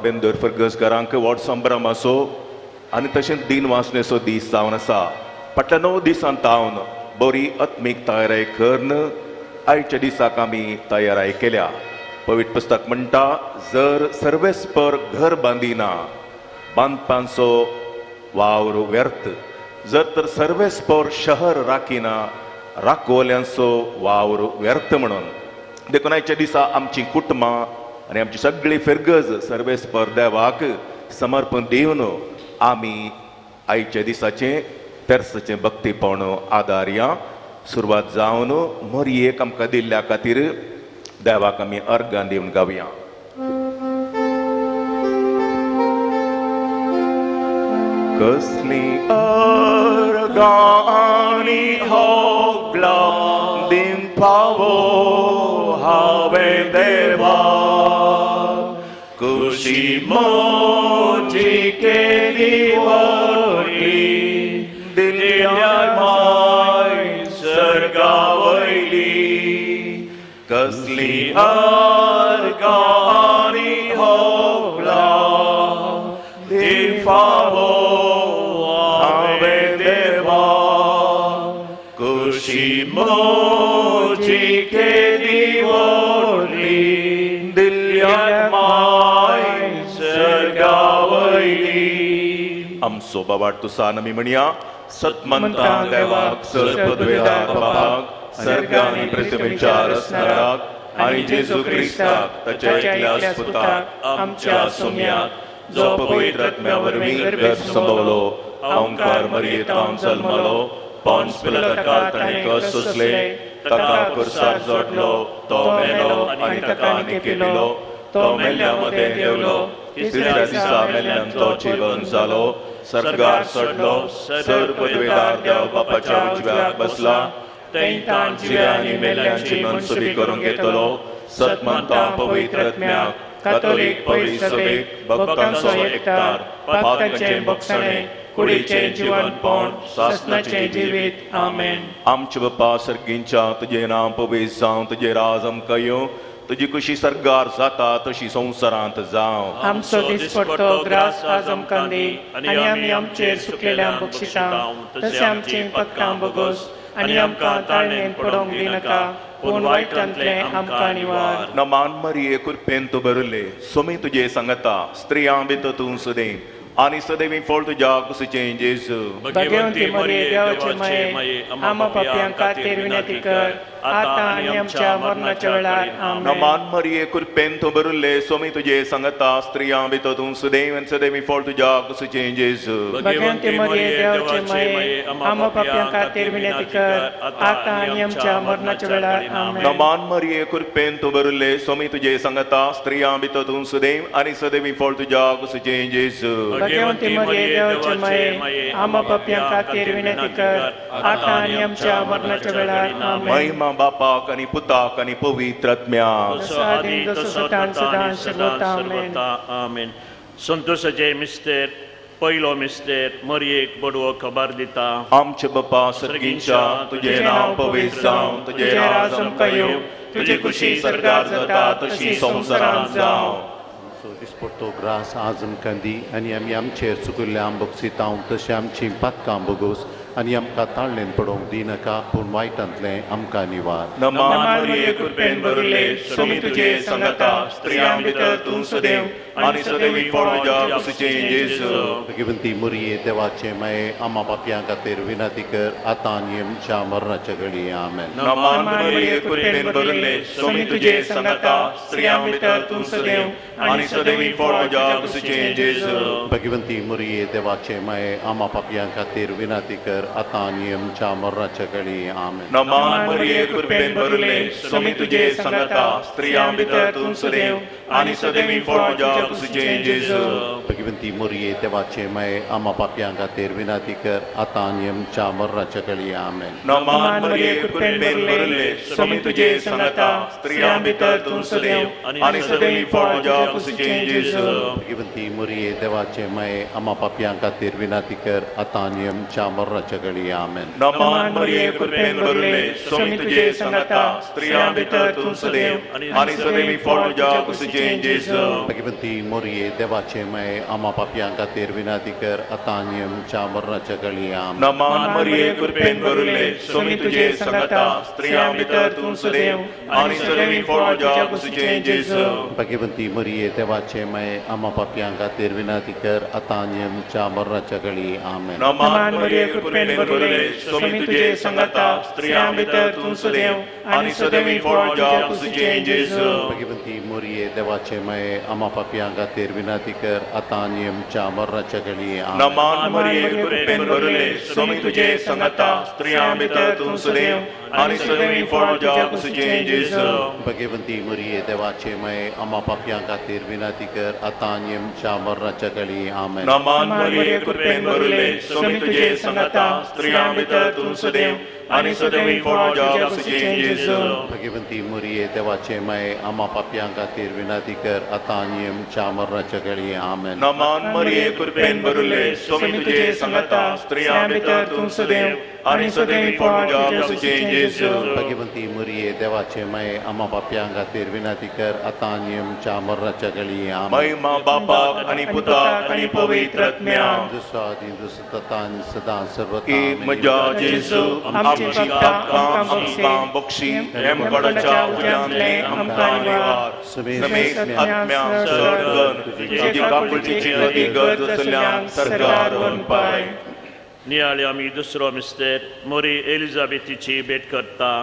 बेंदोर फर्गसकारांक व्हड संभ्रम असो आनी तशेंच दिन वासणेचो दीस जावन आसा. फाटल्या 9 दिसांत तावन बरी आत्मीक तयारी करन आयच्या दिसाक आमी तयारी केल्या. पवित्र पुस्तक म्हणटा, जर सर्वेस्पर घर बांदिना बांदपाचो वावर व्यर्थ. जर तर सर्वेस्पर शहर राखिना राखवल्यांचो वावर व्यर्थ. म्हणून देखून आयच्या दिसा आमची कुटुंबां आनी आमची सगळी फिरगज सर्वेस्पर देवाक समर्पण दिवन आमी आयच्या दिसाचे पेर्साचे भक्तीपण आदारया. सुरवात जावन मरयेक आमकां दिल्ल्या खातीर देवाक आमी अर्गां दिवन गावया. कसली अर्गांनी होगला दिवपावो हांवें देवा. खुशी मोजी केली व्हडली दिल्या माय सर्गावयली. कसली अर्गांनी होगला दिवपावो हांवें देवा. खुशी मोजी केली व्हडली दिल्या माय सर्गावयली. आमचो बाबाट तुसान आमी म्हणया, सतमंता देवाक सर्पद्वेदार बाबाक सर्गांनी पृथ्वीचार असणाराक आनी जेजू क्रिस्ताक ताच्या एकल्या सुताक आमच्या सोम्याक जो पवित्र आत्म्या वरवीं गर्भ संभवलो, ओंकार मरयेंतान जल्मलो, पोंस पिलाताक ताणें कस सोंसले, ताका कुरसार जोडलो, तो मेलो आनी ताका निकेलो, तो मेल्ल्या मदें देंवलो, तिसऱ्या दिसा मेल्ल्यान तो जिवन जालो, सर्गार चडलो, सर्पद्वेदार देव बापाच्या उजव्याक बसला, तेंतान जिव्या आनी मेल्ल्यांची मनसुबी करून घेतलो. सतमंता पवित्र आत्म्याक कातोलीक पवित्र सभेक भक्तांचो एकठार पातकांचें भक्षणे कुडीचें जीवनपण सासणाचें जिवीत. आमेन. आमचे बापा सर्गींच्या तुजें नांव पवित्र जावं, तुजें राज आमकां येवं, तुजी कशी सर्गार जाता तशी संवसारांत जावं. आमचो दिसपट्टो ग्रास आज आमकां दी आनी आमी आमचेर सुकलेल्या बक्षिसां तशें आमची पदकां बोगोस आनी आमकां ताळणेन पडोवंक दिनाका, पूण वायटांतलें आमकां निवार. नमान मरिये कृपेन तूं भरले, सोमी तुजे सांगता, स्त्रियां भितर तूं सुदेव आनी सदैवी फळ तुज्या कुशीचें जेजू. भगवंती मरिये देवाचे माये, आमा पापयां खातीर विनंती कर, आतां आनी आमच्या मरणाच्या वेळार. आमेन. नमान मरिये कृपेन तूं भरले, सोमी तुजे सांगता, स्त्रियां भितर तूं सुदेव आनी सदैवी फळ तुज्या कुशीचें जेजू. भगवंती मरिये देवाचे माये, आमा पापयां खातीर विनंती कर, आतां आनी आमच्या मरणाच्या वेळार. आमेन. नमान मरिये कृपेन तूं भरले, सोमी तुजे सांगता, स्त्रियां भितर तूं सुदेव आनी सदैवी फळ तुज्या कुशीचें जेजू. भगवंती मरिये देवाचे माये, आमा पापयां खातीर विनंती कर, आतां आनी आमच्या मरणाच्या वेळार. आमेन. महिमा बापाक आनी पुताक आनी पवित्र आत्म्याक. आमेन. संतोषाचे मिस्तेर पयलो मिस्तेर मरयेक बडवो खबर दिता. आमचे बापा सर्गींच्या तुजें नांव पवित्र जावं, तुजें राज आमकां येवं, तुजी खुशी सर्गार जाता तशी संवसारांत जावं. दिसपट्टो ग्रास आज आमकां दी आनी आमी आमचेर चुकिल्ल्या बक्षिसां तशें आमची पातकां बोगोस आनी आमकां ताळणेन पडोवंक दिनाका, पूण वायटांतलें आमकां निवार. नमान मरिये कृपेन भरले, सोमी तुजे सांगता, स्त्रियां भितर तूं सुदेव आनी सदैवी फळ तुज्या कुशीचें जेजू. भगवंती मरिये देवाचे माये, आमा पापयां खातीर विनंती कर, आतां आनी आमच्या मरणाच्या घडी. आमेन. नमान मरिये कृपेन भरले, सोमी तुजे सांगता, स्त्रियां भितर तूं सुदेव आनी सदैवी फळ तुज्या कुशीचें जेजू. भगवंती मरिये देवाचे माये, आमा पापयां खातीर विनंती कर, आतां आनी आमच्या मरणाच्या घडी. आमेन. नमान मरिये कृपेन भरले, सोमी तुजे सांगता, स्त्रियां भितर तूं सुदेव आनी सदैवी फळ तुज्या कुशीचें जेजू. Pagkibanti Muriye Devache May Ama Papyanga Tervinati Kar Atanyam Chamar Rachakali Amen. नमान मरिये कृपेन भरले स्वामी तुझे संगता स्त्रियां भीतर तू सदैव आणि सदैव फळ जाग तुझे जेजू Pagkibanti Muriye Devache May Ama Papyanga Tervinati Kar Atanyam Chamar Rachakali Amen. नमान मरिये कृपेन भरले स्वामी तुझे संगता स्त्रियां भीतर तू सदैव आणि सदैव फळ जाग तुझे जेजू Pagkibanti Muriye Devache May Ama Papyanga Tervinati Kar Atanyam Chamar Rachakali Amen. नमान मरिये कृपेन भरले स्वामी तुझे संगता स्त्रियां भीतर तू सदैव आणि सदैव फळ जाग तुझे जेजू Pagkibanti Muriye Devache May Ama Papyanga Tervinati Kar Atanyam Chamar Rachakali Amen. नमान मरिये कृपेन भरले स्वामी तुझे संगता स्त्रियां भीतर तू सदैव आणि सदैव फळ जाग तुझे जेजू Pagkibanti Muriye Devache May Ama Papyanga Tervinati Kar Atanyam Chamar Rachakali Amen. नमान मरिये कृपेन भरले स्वामी तुझे संगता स्त्रियां भीतर तू सदैव आणि सदैव फळ जाग तुझे जेजू Pagkibanti Muriye Devache May Ama Papyanga Tervinati Kar Atanyam Chamar Rachakali Amen. नमान मरिये कृपेन भरले स्वामी तुझे संगता स्त्रियां भीतर तू सदैव आणि सदैव फळ जाग तुझे जेजू Pagkibanti Muriye Devache May Ama Papyanga Tervinati Kar Atanyam Chamar Rachakali Amen. नमान मरिये कृपेन भरले स्वामी तुझे संगता स्त्रियां भीतर तू सदैव आणि सदैव फळ जाग तुझे जेजू Pagkibanti Muriye Devache May Ama Papyanga Tervinati Kar Atanyam Chamar Rachakali Amen. महिमा बापाक आणि पुताक आणि पवित्रात्म्या Dusadi Dusatatan Sada Sarvata की मजा जेजू आमची काम बक्षी एम कडच्या उजांतले आमकां निवार समेत आत्म्या सर्गन तुझी कापुळची गती गरज असल्यान सरकार पाय नियाळी आमी दुसरो मिस्टर मोरी एलिझाबेथीची भेट करता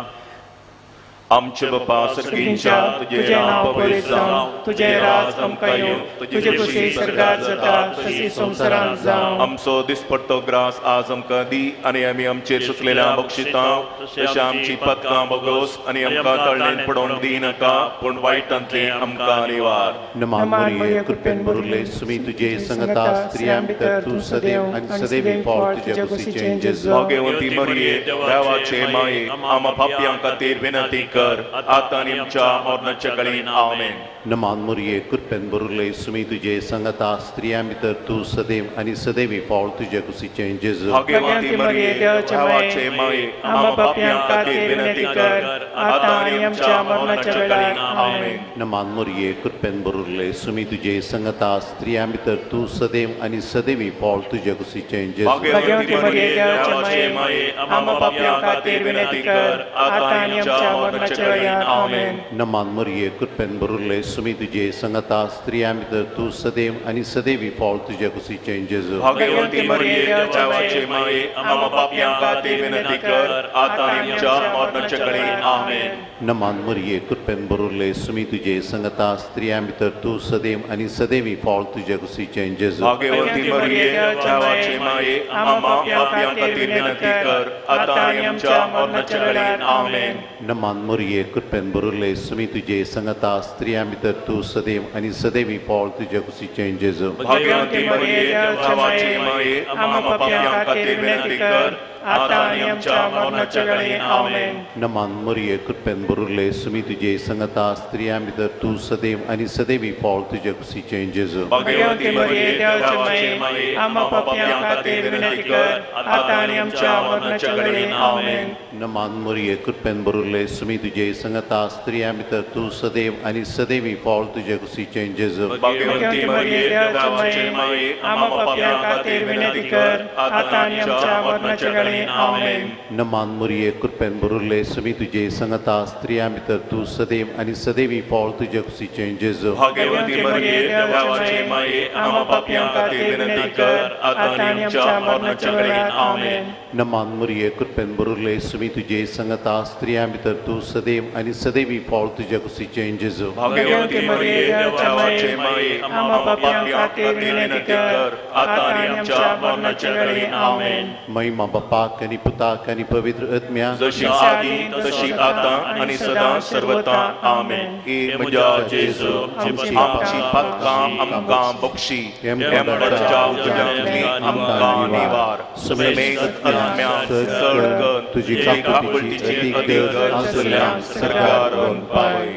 आमचे बापा सर्गींच्या तुझे नाव पवित्र जावं तुझे राज आमकां येवं तुझे कुशी सरकार जाता तशी संवसारांत जावं आमचो दिसपट्टो ग्रास आज आमकां दी आनी आमी आमचेर सुकलेल्या बक्षितां तशी आमची पदकां बोगोस आनी आमकां तळणेन पडोवंक दिनाका पूण वायटांतले आमकां निवार Naman Muriye Kurpen Burle Sumi Tuje Sangata Striyam Pitar Tu Sadev and Sadevi Paul Tuje Kusi Changes. Bhagyavanti मरिये देवाचे माये आम्हा पाप्यां खातीर विनंती कर आता आणि आमच्या मरणाच्या काळी आमेन Naman Muriye Kurpen Burle Sumi Tuje Sangata Striyam Pitar Tu Sadev and Sadevi Paul Tuje Kusi Changes. Bhagyavanti मरिये देवाचे माये आम्हा पाप्यां खातीर विनंती कर आता आणि आमच्या मरणाच्या काळी आमेन Naman Muriye Kurpen Burle Sumi Tuje Sangata Striyam Pitar Tu Sadev and Sadevi Paul Tuje Kusi Changes. Bhagyavanti मरिये देवाचे माये आम्हा पाप्यां खातीर विनंती कर आता आणि आमच्या मरणाच्या काळी आमेन Naman Muriye Kurpen Burle Sumi Tuje Sangata Striyam Pitar Tu Sadev and Sadevi Paul Tuje Kusi Changes. Bhagyavanti मरिये देवाचे माये आम्हा पाप्यां खातीर विनंती कर आता आणि आमच्या मरणाच्या काळी आमेन Naman Muriye Kurpen Burle Sumi Tuje Sangata Striyam Pitar Tu Sadev and Sadevi Paul Tuje Kusi Changes. Bhagyavanti मरिये देवाचे माये आम्हा पाप्यां खातीर विनंती कर आता आणि आमच्या मरणाच्या काळी आमेन Naman Muriye Kurpen Burle Sumi Tuje Sangata Striyam Pitar Tu Sadev and Sadevi Paul Tuje Kusi Changes. Bhagyavanti मरिये देवाचे माये आम्हा पाप्यां खातीर विनंती कर आता आणि आमच्या मरणाच्या काळी आमेन Naman Muriye Kurpen Burle Sumi Tuje Sangata Striyam Pitar Tu Sadev and Sadevi Paul Tuje Kusi Changes. Bhagyavanti मरिये देवाचे माये आम्हा पाप्यां खातीर विनंती कर आता आणि आमच्या मरणाच्या काळी आमेन Naman Muriye Kurpen Burle Sumi Tuje Sangata Striyam Pitar Tu Sadev and Sadevi Paul Tuje Kusi Changes. Bhagyavanti मरिये देवाचे माये आम्हा पाप्यां खातीर विनंती कर आता आणि आमच्या मरणाच्या काळी आमेन Naman Muriye Kurpen Burle Sumi Tuje Sangata Striyam Pitar Tu Sadev and Sadevi Paul Tuje Kusi Changes. Bhagyavanti मरिये देवाचे माये आम्हा पाप्यां खातीर विनंती कर आता आणि आमच्या मरणाच्या काळी आमेन Naman Muriye Kurpen Burle Sumi Tuje Sangata Striyam Pitar Tu Sadev and Sadevi Paul Tuje Kusi Changes. Bhagyavanti मरिये देवाचे माये आम्हा पाप्यां खातीर विनंती कर आता आणि आमच्या मरणाच्या काळी आमेन Mahima Bapa बापाक आणि पुताक आणि पवित्र आत्म्या जशी आदी तशी आता आणि सदा सर्वता आमेन. हे म्हज्या जेजू आमची पातकां आमकां बक्षी एमच्या उजव्यांतली आमकां निवार. समेत आत्म्याक चड तुजी काकुळटीची अधिक आसल्या सरकारून पावय.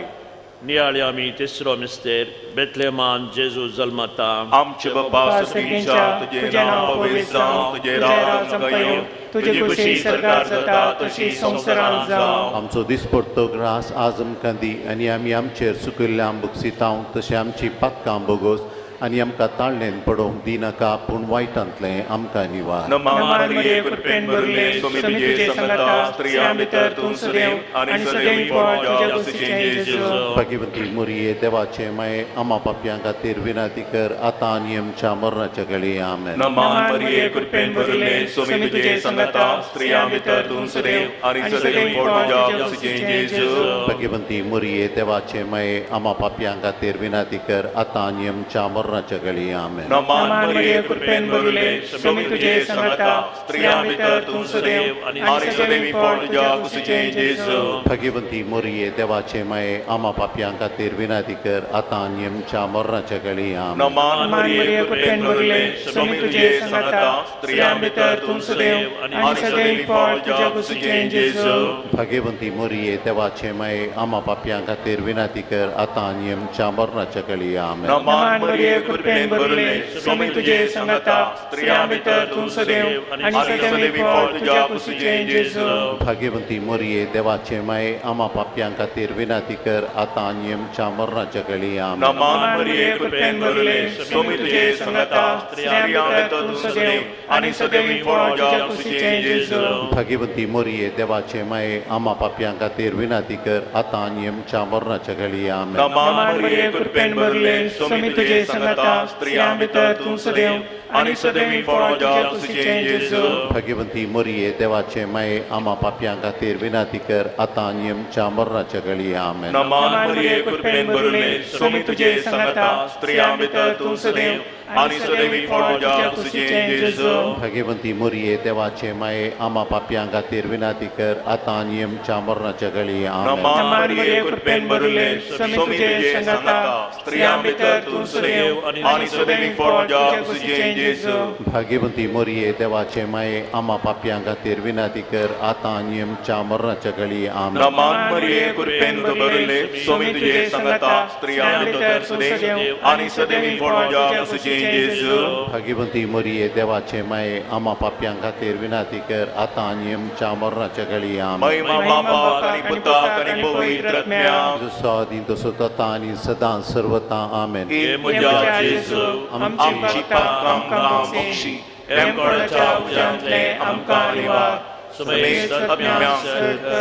नियाळी आमी तिसरो मिस्तेर बेतलेमान जेजू जल्मता. आमचे बापा सगळींच्या तुझे नाव पवित्र जावं, तुझे राज येवं, तुझी खुशी सरकार जाता तशी संवसारांत जावं. आमचो दिसपडटो ग्रास आज आमकां दी आनी आमी आमचेर सुकिल्ल्या बुकसितांव तशें आमची पातकां बोगोस आनी आमकां ताळणेन पडोवंक दिनाका पूण वायटांतलें आमकां निवार. नमान मरिये कृपेन भरले सोमी तुझे संगता स्त्रियां भितर तूं सदैव आणि सदैव तुझ्या कुशीचें जेजू. भाग्यवंती मोरये देवाचे माये आम्हा पापयां खातीर विनंती कर आतां आनी आमच्या मरणाच्या घडी आमेन. नमान मरिये कृपेन भरले सोमी तुझे संगता स्त्रियां भितर तूं सदैव आणि सदैव तुझ्या कुशीचें जेजू. भाग्यवंती मोरये देवाचे माये आम्हा पापयां खातीर विनंती कर आतां आनी आमच्या मरणाच्या घडी आमेन. नमान मरिये कृपेन भरले सोमी तुझे संगता स्त्रियां भितर तूं सदैव आणि सदैव तुझ्या कुशीचें जेजू. भाग्यवंती मोरये देवाचे माये आम्हा पापयां खातीर विनंती कर आतां आनी आमच्या मरणाच्या घडी आमेन. नमान मरिये कृपेन भरले सोमी तुझे संगता स्त्रियां भितर तूं सदैव आणि सदैव तुझ्या कुशीचें जेजू. भाग्यवंती मोरये देवाचे माये आम्हा पापयां खातीर विनंती कर आतां आनी आमच्या मरणाच्या घडी आमेन. नमान मरिये कृपेन भरले सोमी तुझे संगता स्त्रियां भितर तूं सदैव आणि सदैव तुझ्या कुशीचें जेजू. भाग्यवंती मोरये देवाचे माये आम्हा पापयां खातीर विनंती कर आतां आनी आमच्या मरणाच्या घडी आमेन. नमान मरिये कृपेन भरले सोमी तुझे संगता स्त्रियां भितर तूं सदैव आणि सदैव तुझ्या कुशीचें जेजू. भाग्यवंती मोरये देवाचे माये आम्हा पापयां खातीर विनंती कर आतां आनी आमच्या मरणाच्या घडी आमेन. नमान मरिये कृपेन भरले सोमी तुझे संगता स्त्रियां भितर तूं सदैव आणि सदैव तुझ्या कुशीचें जेजू. भाग्यवंती मोरये देवाचे माये आम्हा पापयां खातीर विनंती कर आतां आनी आमच्या मरणाच्या घडी आमेन. नमान मरिये कृपेन भरले सोमी तुझे संगता स्त्रियां भितर तूं सदैव आणि सदैव तुझ्या कुशीचें जेजू. भाग्यवंती मोरये देवाचे माये आम्हा पापयां खातीर विनंती कर आतां आनी आमच्या मरणाच्या घडी आमेन. नमान मरिये कृपेन भरले सोमी तुझे संगता स्त्रियां भितर तूं सदैव आणि सदैव तुझ्या कुशीचें जेजू. भाग्यवंती मोरये देवाचे माये आम्हा पापयां खातीर विनंती कर आतां आनी आमच्या मरणाच्या घडी आमेन. नमान मरिये कृपेन भरले सोमी तुझे संगता स्त्रियां भितर तूं सदैव आणि सदैव तुझ्या कुशीचें जेजू. भाग्यवंती मोरये देवाचे माये आम्हा पापयां खातीर विनंती कर आतां आनी आमच्या मरणाच्या घडी आमेन. महिमा बापाक आणि पुताक आणि पवित्र आत्म्याक जसो आदी तसो तता आनी सदां सर्वता आमेन. हे म्हज्या जेजू आमची पातकां आमकां बक्षी एमच्या उजव्यांतले आमकां निवार. समेत आत्म्याक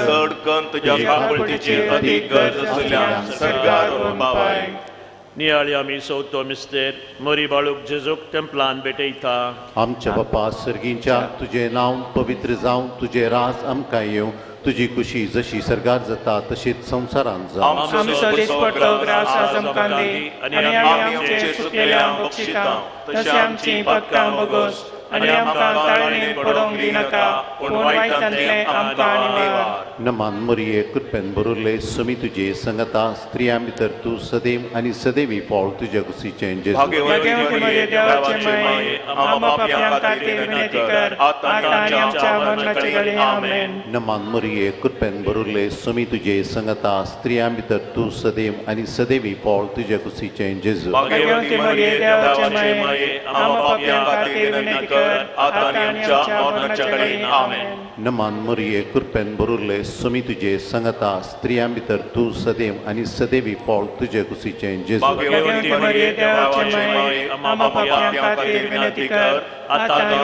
चड कन्न तुज्या काकुळटीची अधिक गरज आसल्यान सरकारून पावय. नियाळी आमी चवथो मिस्तेर मोरी बाळूक जेजूक तेंपलान भेटयता. आमच्या बापा सर्गींच्या तुझे नांव पवित्र जावं, तुझे राज आमकां येवं, तुजी खुशी जशी सरकार जाता तशीच संवसारांत जावं. आमचो दिसपडटो ग्रास आज आमकां दी आनी आमी आमचे सुकलेल्या बक्षितां तशें आमची पातकां बोगोस आनी आमकां ताळणेन पडोवंक दिनाका पूण वायटांतलें आमकां निवार. नमान मोरये कृपेन भरुल्ले सोमी तुजे संगता स्त्रियां भितर तूं सदैव आनी सदैवी फावळ तुज्या कुशीचें जेजू. भाग्यवंती मरिये देवाचे माये आम्हा पापयां खातीर विनंती कर आतां आनी आमच्या मरणाचे घडी आमेन. नमान मोरये कृपेन भरुल्ले सोमी तुजे संगता स्त्रियां भितर तूं सदैव आनी सदैवी फावळ तुज्या कुशीचें जेजू. भाग्यवंती मरिये देवाचे माये आम्हा पापयां खातीर विनंती कर आतां आनी आमच्या मरणाचे घडी आमेन. नमान मोरये कृपेन भरुल्ले सोमी तुजे संगता स्त्रियां भितर तूं सदैव आनी सदैवी फावळ तुज्या कुशीचें जेजू. भाग्यवंती मरिये देवाचे माये आम्हा पापयां खातीर विनंती कर आतां आनी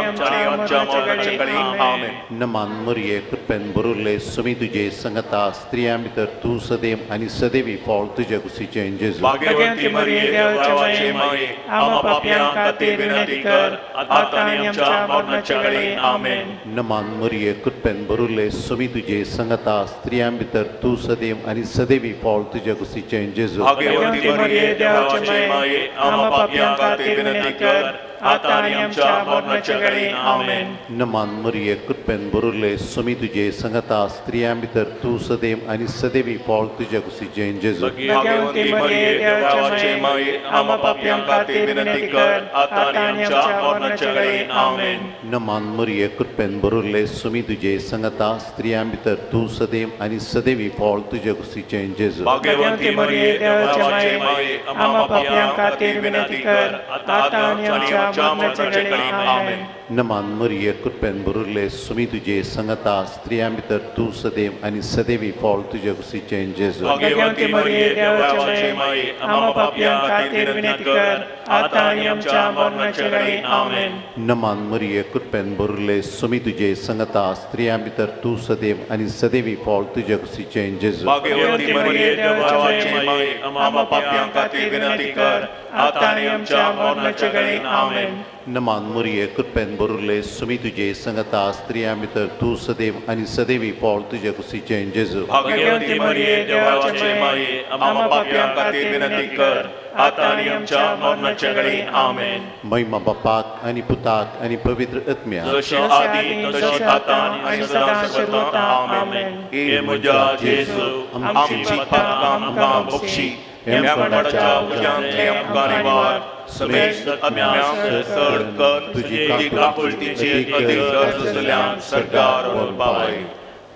आमच्या मरणाचे घडी आमेन. नमान मोरये कृपेन भरुल्ले सोमी तुजे संगता स्त्रियां भितर तूं सदैव आनी सदैवी फावळ तुज्या कुशीचें जेजू. भाग्यवंती मरिये देवाचे माये आम्हा पापयां खातीर विनंती कर आतां आनी आमच्या मरणाचे घडी आमेन. नमान मोरये कृपेन भरुल्ले सोमी तुजे संगता स्त्रियां भितर तूं सदैव आनी सदैवी फावळ तुज्या कुशीचें जेजू. भाग्यवंती मरिये देवाचे माये आम्हा पापयां खातीर विनंती कर आता आणि आमच्या मरणाच्या वेळी आमेन. नमान मरिये कृपेन बरुले सुमी तुझे संगता स्त्रियां भितर तू सदैव आणि सदैवी फळ तुझ्या कुशीचे जेजू भाग्यवंती मरिये देवाचे माये आम्हा पाप्यांक खातीर विनंती कर आता आणि आमच्या मरणाच्या वेळी आमेन. नमान मरिये कृपेन बरुले सुमी तुझे संगता स्त्रियां भितर तू सदैव आणि सदैवी फळ तुझ्या कुशीचे जेजू भाग्यवंती मरिये देवाचे माये आम्हा पाप्यांक खातीर विनंती कर आता आणि आमच्या मरणाच्या वेळी आमेन. नमान मरिये कृपेन बरुले सुमी तुझे संगता स्त्रियां भितर तू सदैव आणि सदैवी फळ तुझ्या कुशीचे जेजू भाग्यवंती मरिये देवाचे माये आम्हा पाप्यांक खातीर विनंती कर आता आणि आमच्या मरणाच्या वेळी आमेन. नमान मरिये कृपेन बरुले सुमी तुझे संगता स्त्रियां भितर तू सदैव आणि सदैवी फळ तुझ्या कुशीचे जेजू भाग्यवंती मरिये देवाचे माये आम्हा पाप्यांक खातीर विनंती कर आता आणि आमच्या मरणाच्या वेळी आमेन. नमान मरिये कृपेन बरुले सुमी तुझे संगता स्त्रियां भितर तू सदैव आणि सदैवी फळ तुझ्या कुशीचे जेजू भाग्यवंती मरिये देवाचे माये आम्हा पाप्यांक खातीर विनंती कर आता आणि आमच्या मरणाच्या वेळी आमेन. महिमा बापाक आणि पुताक आणि पवित्र आत्म्या जशी आदी तशी आता आणि सदा सर्वदा आमेन. हे म्हज्या जेजू आमची पातकां आमकां बक्षी ह्या मठाच्या उज्यांतले आमकां निवार समेस्त अज्ञान चड कर तुजी काकुळतीची अदीक गरजल्यान सरकार वर पावय.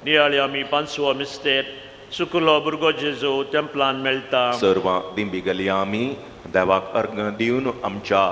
नियाळी आमी पांचवो मिस्तेर सुकुलो भुरगो जेजू तेंपलान मेळटा. सर्वां दिंबी आमी देवाक अर्घ दिवन आमच्या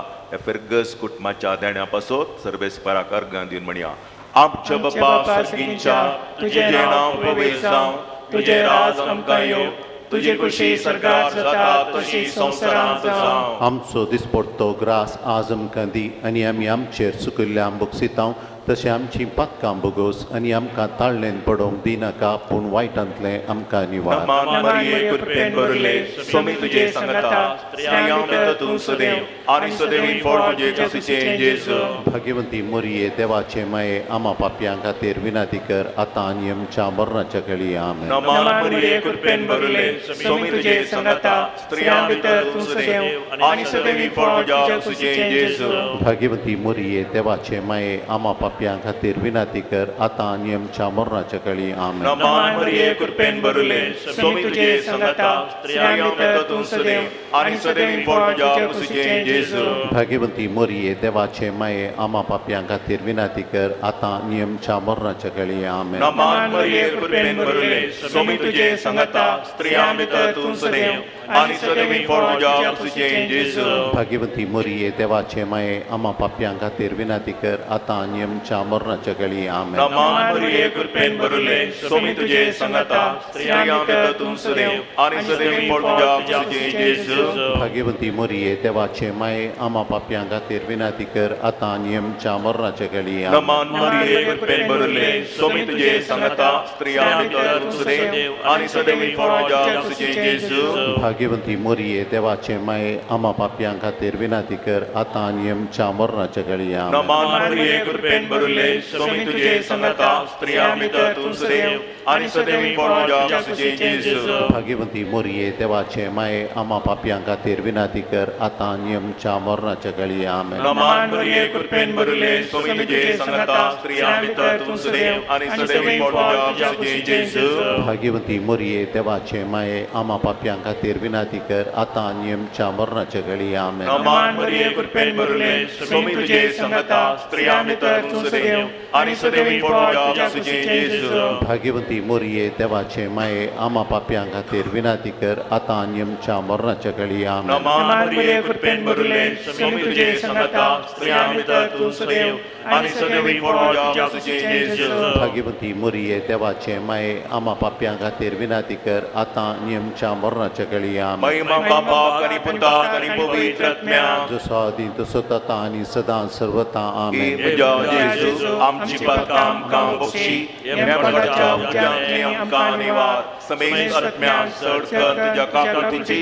फिरगस कुटुंबाच्या देण्या पासत सर्वेस्पराक अर्घ दिवन म्हणया. आमच्या बापा सर्गीच्या तुझे नांव पवित्र जावं, तुझे राज आमकां येवं, तुझी खुशी सरकार जाता तशी संवसारांत जावं. आमचो दिसपडटो ग्रास आज आमकां दी आनी आमी आमचेर सुकिल्ल्या बक्षितांव तशें आमची पातकां बोगोस आनी आमकां ताळणेन पडोवंक दिनाका पूण वायटांतले आमकां निवार. नमान मरिये कृपेन भरले स्वामी तुझे संगता स्त्रियां भितर तूं सदैव आनी सदैवी फळ तुझे कुशीचे जेजू भाग्यवंती मरिये देवाचे माये आम्हा पाप्यां खातीर विनंती कर आतां आनी आमच्या मरणाच्या वेळी आमेन. नमान मरिये कृपेन भरले स्वामी तुझे संगता स्त्रियां भितर तूं सदैव आनी सदैवी फळ तुझे कुशीचे जेजू भाग्यवंती मरिये देवाचे माये आम्हा पाप्यां खातीर विनंती कर आतां आनी आमच्या मरणाच्या वेळी आमेन. नमान मरिये कृपेन भरले स्वामी तुझे संगता स्त्रियां भितर तूं सदैव आनी सदैवी फळ तुझे कुशीचे जेजू भाग्यवंती मरिये देवाचे माये आम्हा पाप्यां खातीर विनंती कर आतां आनी आमच्या मरणाच्या वेळी आमेन. नमान मरिये कृपेन भरले स्वामी तुझे संगता स्त्रियां भितर तूं सदैव आनी सदैवी फळ तुझे कुशीचे जेजू भाग्यवंती मरिये देवाचे माये आम्हा पाप्यां खातीर विनंती कर आतां आनी आमच्या मरणाच्या वेळी आमेन. नमान मरिये कृपेन भरले स्वामी तुझे संगता स्त्रियां भितर तूं सदैव आनी सदैवी फळ तुझे कुशीचे जेजू भाग्यवंती मरिये देवाचे माये आम्हा पाप्यां खातीर विनंती कर आतां आनी आमच्या मरणाच्या वेळी आमेन. नमान मरिये कृपेन भरले स्वामी तुझे संगता स्त्रियां भितर तूं सदैव आनी सदैवी फळ तुझे कुशीचे जेजू भाग्यवंती मरिये देवाचे माये आम्हा पाप्यां खातीर विनंती कर आतां आनी आमच्या मरणाच्या वेळी आमेन. नमान मरिये कृपेन भरले स्वामी तुझे संगता स्त्रियां भितर तूं सदैव आनी सदैवी फळ तुझे कुशीचे जेजू भाग्यवंती मरिये देवाचे माये आम्हा पाप्यां खातीर विनंती कर आतां आनी आमच्या मरणाच्या वेळी आमेन. नमान मरिये कृपेन भरले स्वामी तुझे संगता स्त्रियां भितर तूं सदैव आनी सदैवी फळ तुझे कुशीचे जेजू भाग्यवंती मरिये देवाचे माये आम्हा पाप्यां खातीर विनंती कर आतां आनी आमच्या मरणाच्या वेळी आमेन. नमान मरिये कृपेन भरले स्वामी तुझे संगता स्त्रियां भितर तूं सदैव आनी सदैवी फळ तुझे कुशीचे जेजू भाग्यवंती मरिये देवाचे माये आम्हा पाप्यां खातीर विनंती कर आतां आनी आमच्या मरणाच्या वेळी आमेन. नमान मरिये कृपेन भरले स्वामी तुझे संगता स्त्रियां भितर तूं सदैव आनी सदैवी फळ तुझे कुशीचे जेजू भाग्यवंती मरिये देवाचे माये आम्हा पाप्यां खातीर विनंती कर आतां आनी आमच्या मरणाच्या वेळी आमेन. महिमा बापाक आनी पुताक आनी पवित्र आत्म्याक जसो आदी तसो आतां आनी सदां सर्वता हे आमेन. म्हज्या Jezu, आमची पातकां आमकां बक्षी नेमाच्या उद्यानी आमकां निवार समेत आत्म्यान चड कर तुज्या काकुळतीची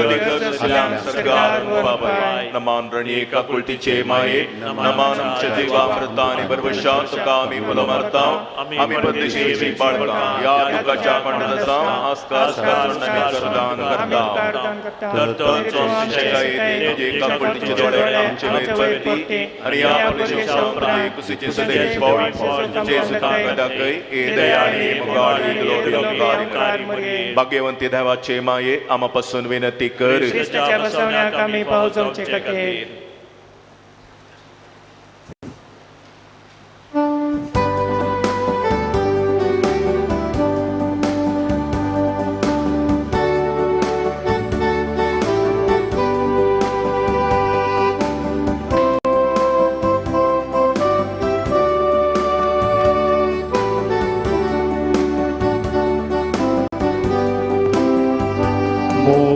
अधिक सल्ल्यान सरकार बाबाय नमान रणी काकुळतीचे माये नमान आमच्या जिवा व्रतांनी बरवशां तुका आमी उलो मारता आमी परदेशीची बाळगां या दुखाच्या पंडसां आस्कार करदान करता तुझे काकुळतीचे दोळे आमचे वयर परती आनी या परदेशां कुशीचे सदैव पॉइंट तुझे सुतां दाखय ए दयाळी मुगाळी ग्लोरी भाग्यवंती देवाचे माये आमापासून विनंती कर ख्रिस्ताच्या बसवण्याक आमी पावचोवचे खातीर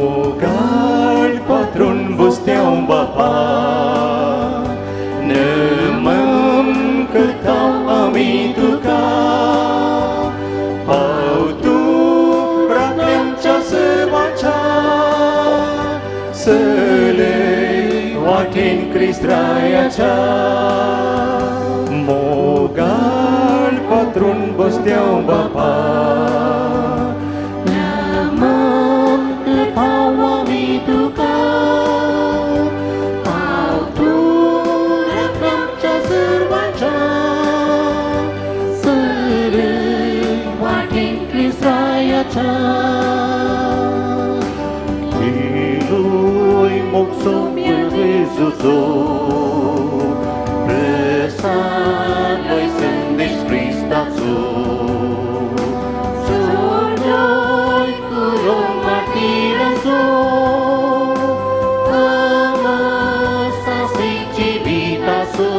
Mogal patron bustiaw bapa Nemam ketaw ami tuka Pautu praklem cha sewacha Selei watin Christ raya cha Mogal patron bustiaw bapa Ilui moksom Jesuso Presan noi sendeș Hristațu Sonoi curom martiraso Amasa sicivitaso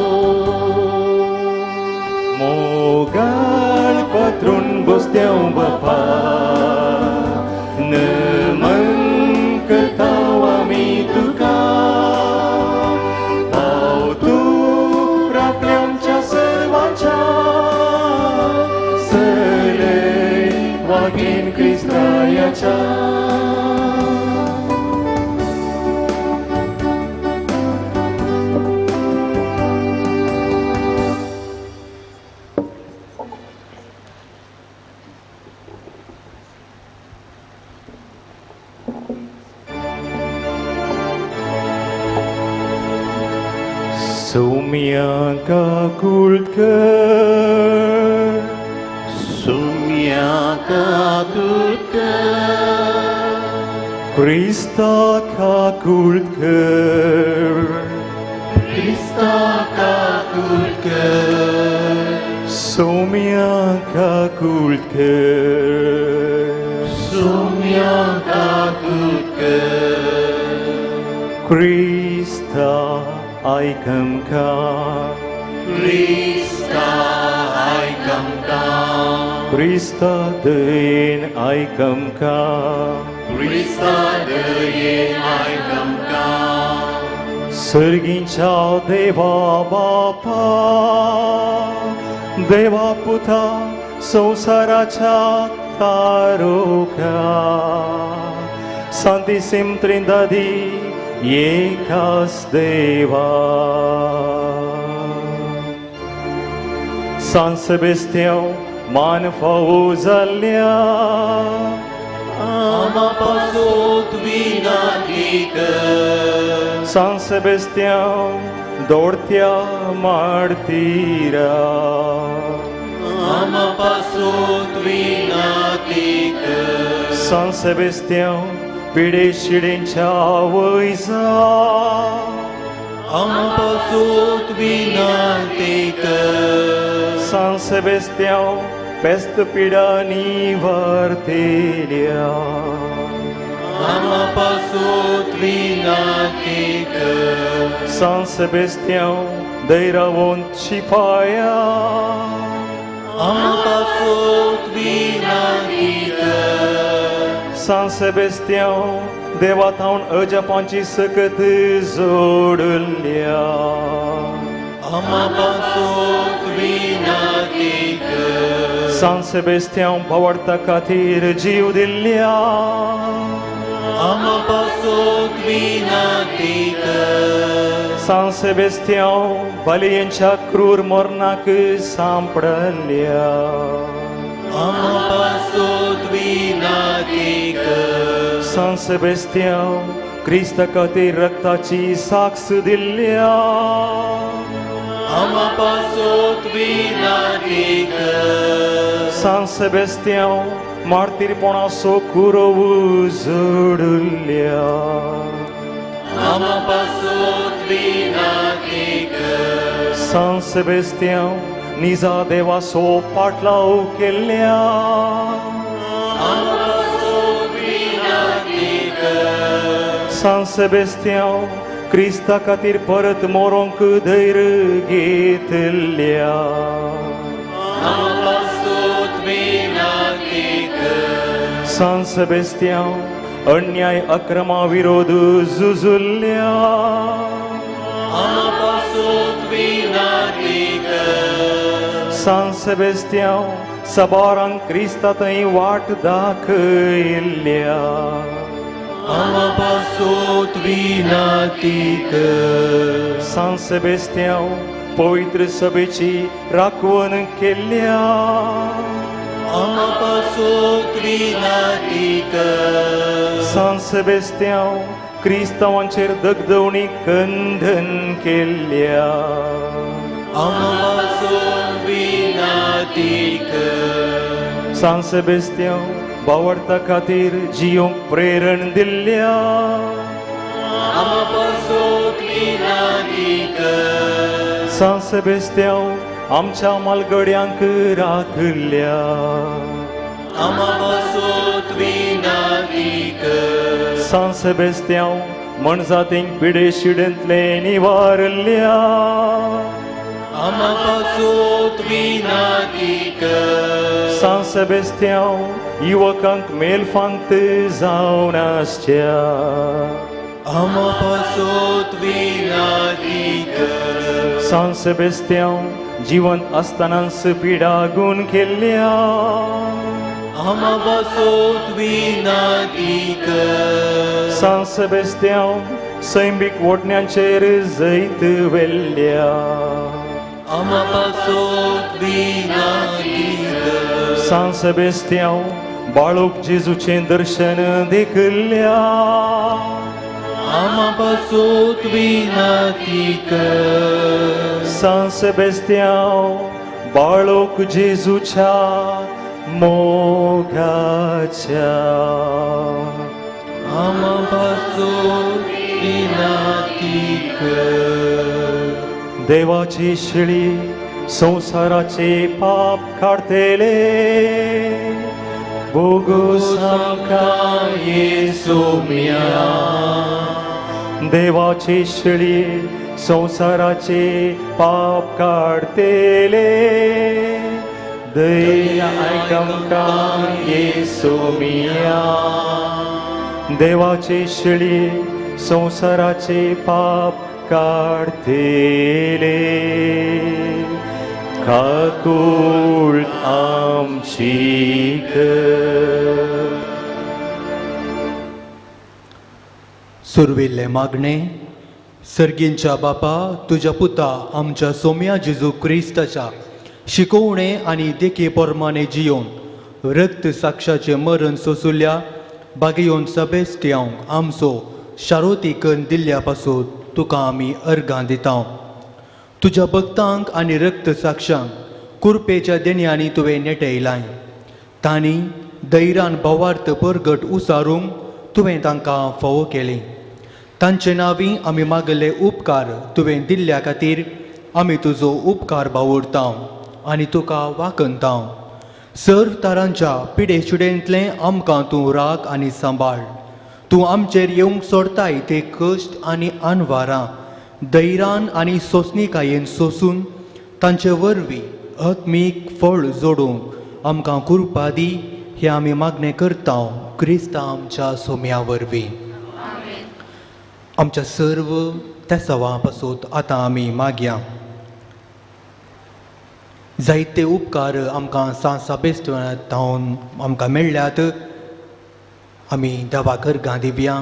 Mogal patron bosteau bapa Nemam ketaw ami tuka Pautu praklem cha sewacha Selei wagin Christ raya cha Sumia kakultkar Sumia kakultkar Krista kakultkar Krista kakultkar Sumia kakultkar Sumia kakultkar Krista Aikam ka Krista aikam ka Krista dăin aikam ka Krista dăin aikam ka Sărgincea Deva Bapa Deva puta संसाराच्या तारोका Santissim Trindade Ekas Deva San Sebastião Man Fauzalea Ama pasot vinadică San Sebastião Dortea Martira Ama pasot vinadică San Sebastião Pireșirința Văiza Ama pasot vinadică San Sebastião Peste Piranii Vartelia Ama pasot vinadică San Sebastião Deiravont și Paia Ama pasot vinadică San Sebastião Devataun Öja Panci Săcătă Zorulia Ama pasot विनाती कर San Sebastião भावार्था खातीर जीव दिल्ल्या आमा पासोत विनाती कर San Sebastião बलियेंच्या क्रूर मरणाक सांपडल्या आमा पासोत विनाती कर San Sebastião क्रिस्ता खातीर रक्ताची साक्ष दिल्ल्या आमा पासोत विनाती कर San Sebastião मार्तीरपणाचो कुरो जोडल्या आमा पासोत विनाती कर San Sebastião निजा देवाचो पाटलाव केल्ल्या आमा पासोत विनाती कर San Sebastião क्रिस्ता खातीर परत मोरोंक धैर्य घेतल्या आमा पासोत विनाती कर San Sebastião अन्याय अक्रमा विरोध झुजल्या आमा पासोत विनाती कर San Sebastião सबारांक क्रिस्ता थंय वाट दाखयल्या आमा पासोत विनाती कर San Sebastião पवित्र सभेची राखवण केल्या आमा पासोत विनाती कर San Sebastião क्रिस्तावांचेर दगदवणी खंडन केल्या आमा पासोत विनाती कर San Sebastião भावार्था खातीर जियोंक प्रेरण दिल्ल्या आमा पासोत विनाती कर San Sebastião आमच्या मालगड्यांक राखल्या आमा पासोत विनाती कर San Sebastião मनजातींक पिडे शिडेंतले निवारल्या आमा पासोत विनाती कर San Sebastião युवकांक मेलफांत जावन आसच्या आमा पासोत विनाती कर San Sebastião जिवंत आसतनाच पिडा गुण केल्या आमा पासोत विनाती कर San Sebastião सैमीक वोटण्यांचेर जैत वेल्ल्या आमा पासोत विनाती कर San Sebastião बाळूक जेजूचें दर्शन देखल्या आमा पासोत विनाती कर San Sebastião बाळूक जेजूच्या मोगाच्या आमा पासोत विनाती कर देवाची शिळी संसाराचे पाप काढतेले बोगोस आमकां येसू मिया देवाची शिळी संसाराचे पाप काढतेले दया आमकां येसू मिया देवाची शिळी संसाराचे पाप काढतेले काकूळ आमची कर सुरविल्ले मागणे सर्गींच्या बापा तुझ्या पुता आमच्या सोम्या जेजू क्रिस्ताच्या शिकवणे आनी देखे प्रमाणे जियोन रक्त साक्षाचे मरण सोसुल्या बागेयोन सबेस्टियांक आमचो शारोती करून दिल्ल्या पासून तुका आमी अर्गां दिता तुझ्या भक्तांक आनी रक्त साक्षांक कुरपेच्या देण्यांनी तुवें नेटयलाय तांणी धैर्यान भवार्थ परगट उसारूंक तुवें तांकां फावो केली तांचे नांवी आमी मागले उपकार तुवें दिल्ल्या खातीर आमी तुजो उपकार बावुरता आनी तुका वाकनता सर्व तारांच्या पिडेचुडेंतले आमकां तूं राख आनी सांबाळ तूं आमचेर येवंक सोडताय ते कश्ट आनी आनवारां धैर्यान आनी सोंसणिकायेन सोंसून तांचे वरवीं आत्मीक फळ जोडूंक आमकां कृपा दी हें आमी मागणें करता क्रिस्ता आमच्या सोम्या वरवीं आमच्या सर्व त्या सवां पासून आतां आमी मागया जायते उपकार आमकां सांसाबेस्तावन आमकां मेळ्ळ्यात. आमी देवाक अर्गां दिवया.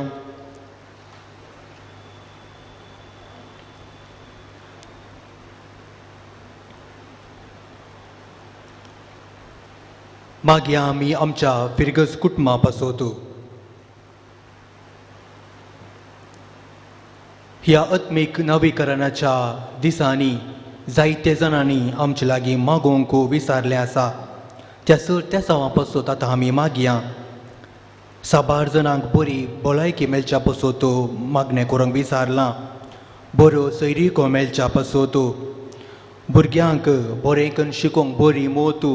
मागीर आमी आमच्या फिरगस कुटुंबा पासोत ह्या आत्मीक नवीकरणाच्या दिसांनी जायते जाणांनी आमचे लागीं मागोवंक विचारलें आसा. त्या सवां पासत आतां आमी मागया. साबार जाणांक बरी भलायकी मेळच्या पासत मागणें करूंक विचारलां. बऱ्यो सैरीको मेळच्या पासत भुरग्यांक बरें करून शिकोवंक बरी मोत,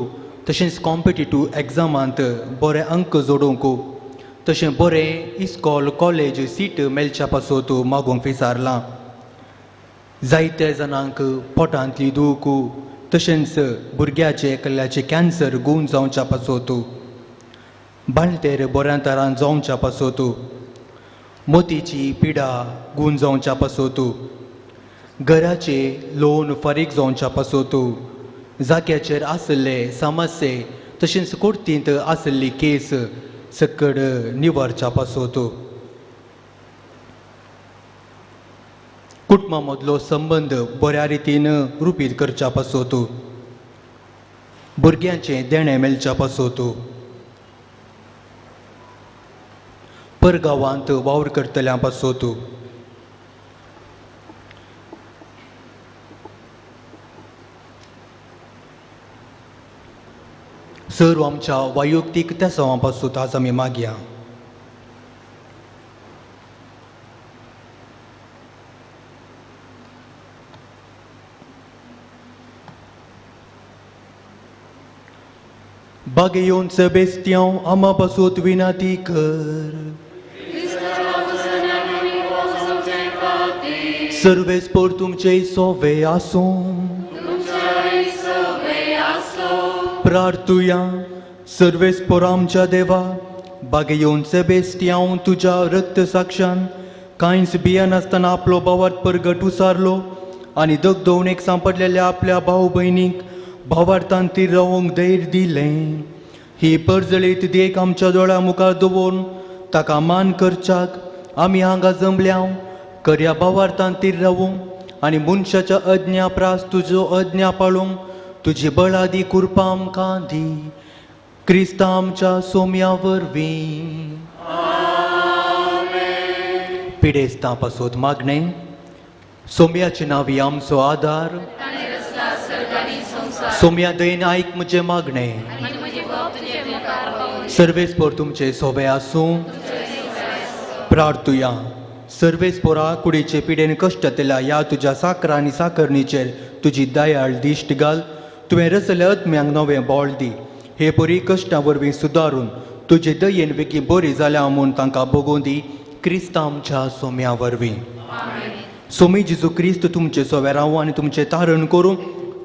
तशेंच कॉम्पिटिटीव एग्जामांत बरे अंक जोडूंक, तशें बरें इस्कॉल कॉलेज सीट मेळच्या पासत मागोवंक विचारलां. जायते जाणांक पोटांतली दूख, तशेंच भुरग्याचे एकल्याचे कॅन्सर गूण जावच्या पासत, बाणतेर बऱ्या तरान जावच्या पासत, मोतीची पिडा गूण जावच्या पासत, घराचे लोन फारीक जावच्या पासत, जाग्याचेर आसले समस्ये तशेंच कोर्टींत आसली केस सकड निवारच्या पासत, कुटुंबा मदलो संबंद बऱ्या रितीन रुपीत करच्या पासत, भुरग्यांचें देणें मेळच्या पासत, परगांवांत वावर करतल्यां पासत, सर्व आमच्या वैयक्तीक त्या सवां पासत आज आमी मागया. बागे येवन बेस्त्याव आमा पासत विनाती कर. सर्वेस्पर तुमचे सोवे आसूं. प्रार्थुया. सर्वेस्पर आमच्या देवा, बागे येवन बेस्त्याव तुज्या रक्त साक्षान कांयच बिया नासतना आपलो भावार्थ परगट उसारलो आनी दगदवणेक सांपडलेल्या आपल्या भाव भयणीक भावार्थान ती रावंक धैर्य दिलें. ही परजळीत देख आमच्या दोळ्या मुखार दवरून ताका मान करच्याक आमी हांगा जमल्याव. खऱ्या भावार्थान ती रावूंक आनी मनशाच्या अज्ञा प्रास तुजो अज्ञा पाळूंक तुजी बळादी कृपा आमकां दी. क्रिस्ता आमच्या सोम्या वरवीं. पिडेस्तां पासत मागणें. सोम्याचे नांवी आमचो आदार. सोम्या दयेन आयक म्हजें मागणें. सर्वेस्पर तुमचे सोबे आसूं. प्रार्थुया. सर्वेस्परा कुडीचे पिडेन कश्टातल्या ह्या तुज्या साकरा आनी साकरणीचेर तुजी दयाळ दिश्ट घाल. तुवें रचल्या आत्म्यांक नवें बोळ दी. हे बरी कश्टां वरवीं सुदारून तुजे दयेन बेगी बरी जाल्या म्हूण तांकां भोगूं दी. क्रिस्ता आमच्या सोम्या वरवीं. सोमी जेजू क्रिस्त तुमचे सोवे रावूं आनी तुमचें तारण करूं.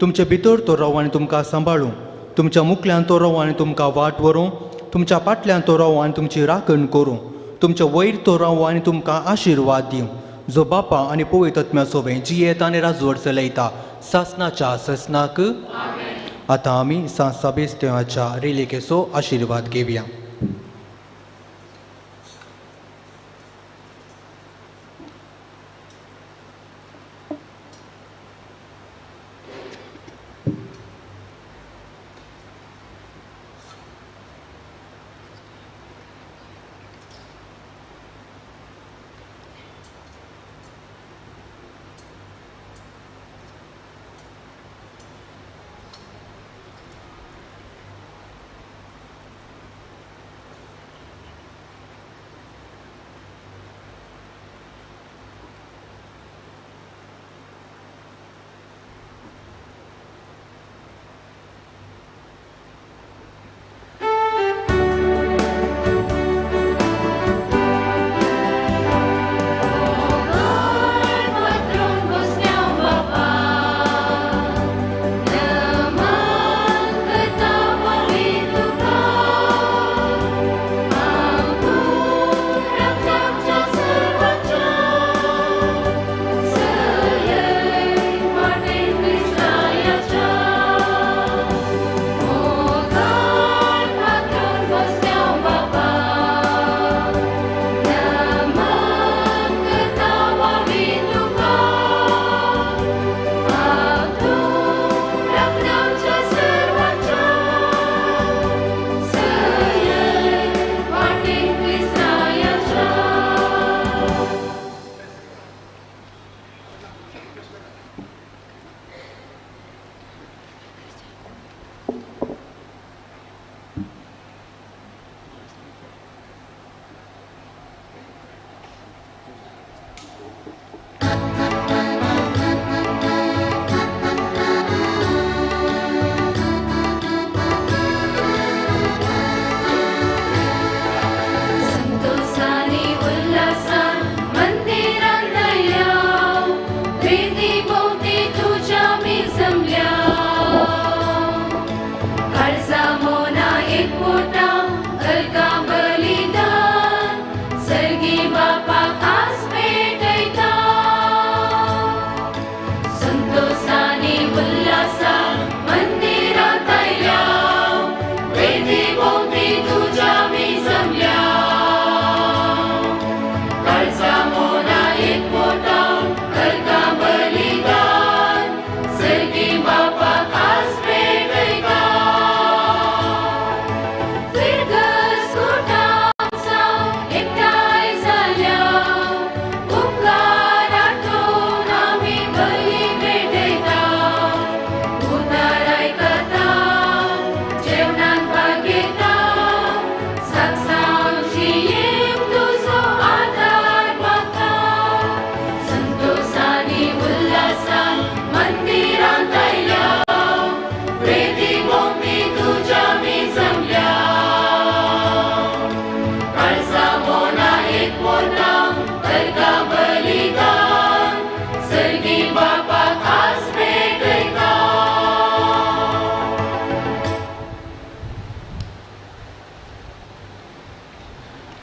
तुमचे भितर तो रावूं आनी तुमकां सांबाळूं. तुमच्या मुखल्यान तो रावूं आनी तुमकां वाट व्हरूं. तुमच्या फाटल्यान तो रावूं आनी तुमची राखण करूं. तुमच्या वयर तो रावूं आनी तुमकां आशिर्वाद दिवं. जो बापा आनी पवित्र आत्म्या सोबे जियेत आनी राजवट चलयता सासनाच्या ससनाक. आतां आमी सांसाबेस्त्याच्या रेलिकेचो आशिर्वाद घेवया.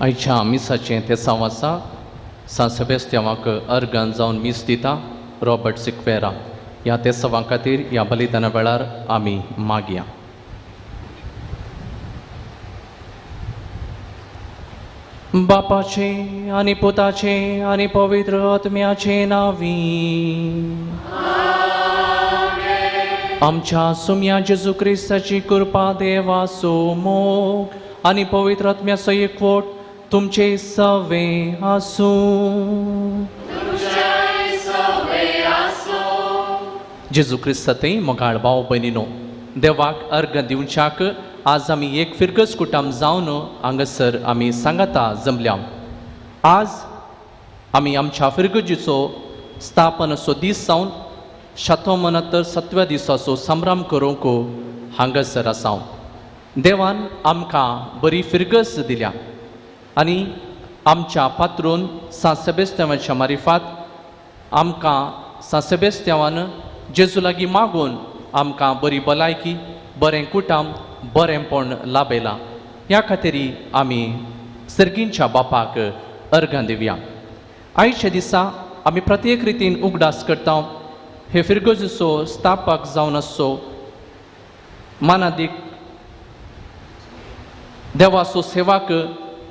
आयच्या मिसाचें तें आसा सान सेबेस्तियावाक अर्गान जावन मीस दिता रॉबर्ट सिक्वेरा. ह्या तेसावां खातीर ह्या बलिदाना वेळार आमी मागया. बापाचे आनी पुताचे आनी पवित्र आत्म्याचे नांवी आमच्या सुम्या जेजू क्रिस्ताची कृपा देवाचो मोग आनी पवित्र आत्म्याचो एकवट तुमचे सवे आसूं. जेजू क्रिस्तातय मोगाळ भाव भयणीनो, देवाक अर्घ दिवच्याक आज आमी एक फिरगस कुटुंब जावन हांगासर आमी सांगाता जमल्या. आज आमी आमच्या फिरगजीचो स्थापनाचो दीस जावन 167व्या दिसाचो संभ्रम करूंक हांगासर आसा. देवान आमकां बरी फिरगस दिल्या आनी आमच्या पात्रून सान सेबेस्तियावाच्या मारिफात आमकां सान सेबेस्तियावान जेजू लागीं मागून आमकां बरी भलायकी, बरें कुटुंब, बरेंपण लाभयलां. ह्या खातीर आमी सर्गींच्या बापाक अर्घां दिवया. आयच्या दिसा आमी प्रत्येक रितीन उगडास करता हे फिरगजीचो स्थापक जावन आसचो मानादीक देवाचो सेवाक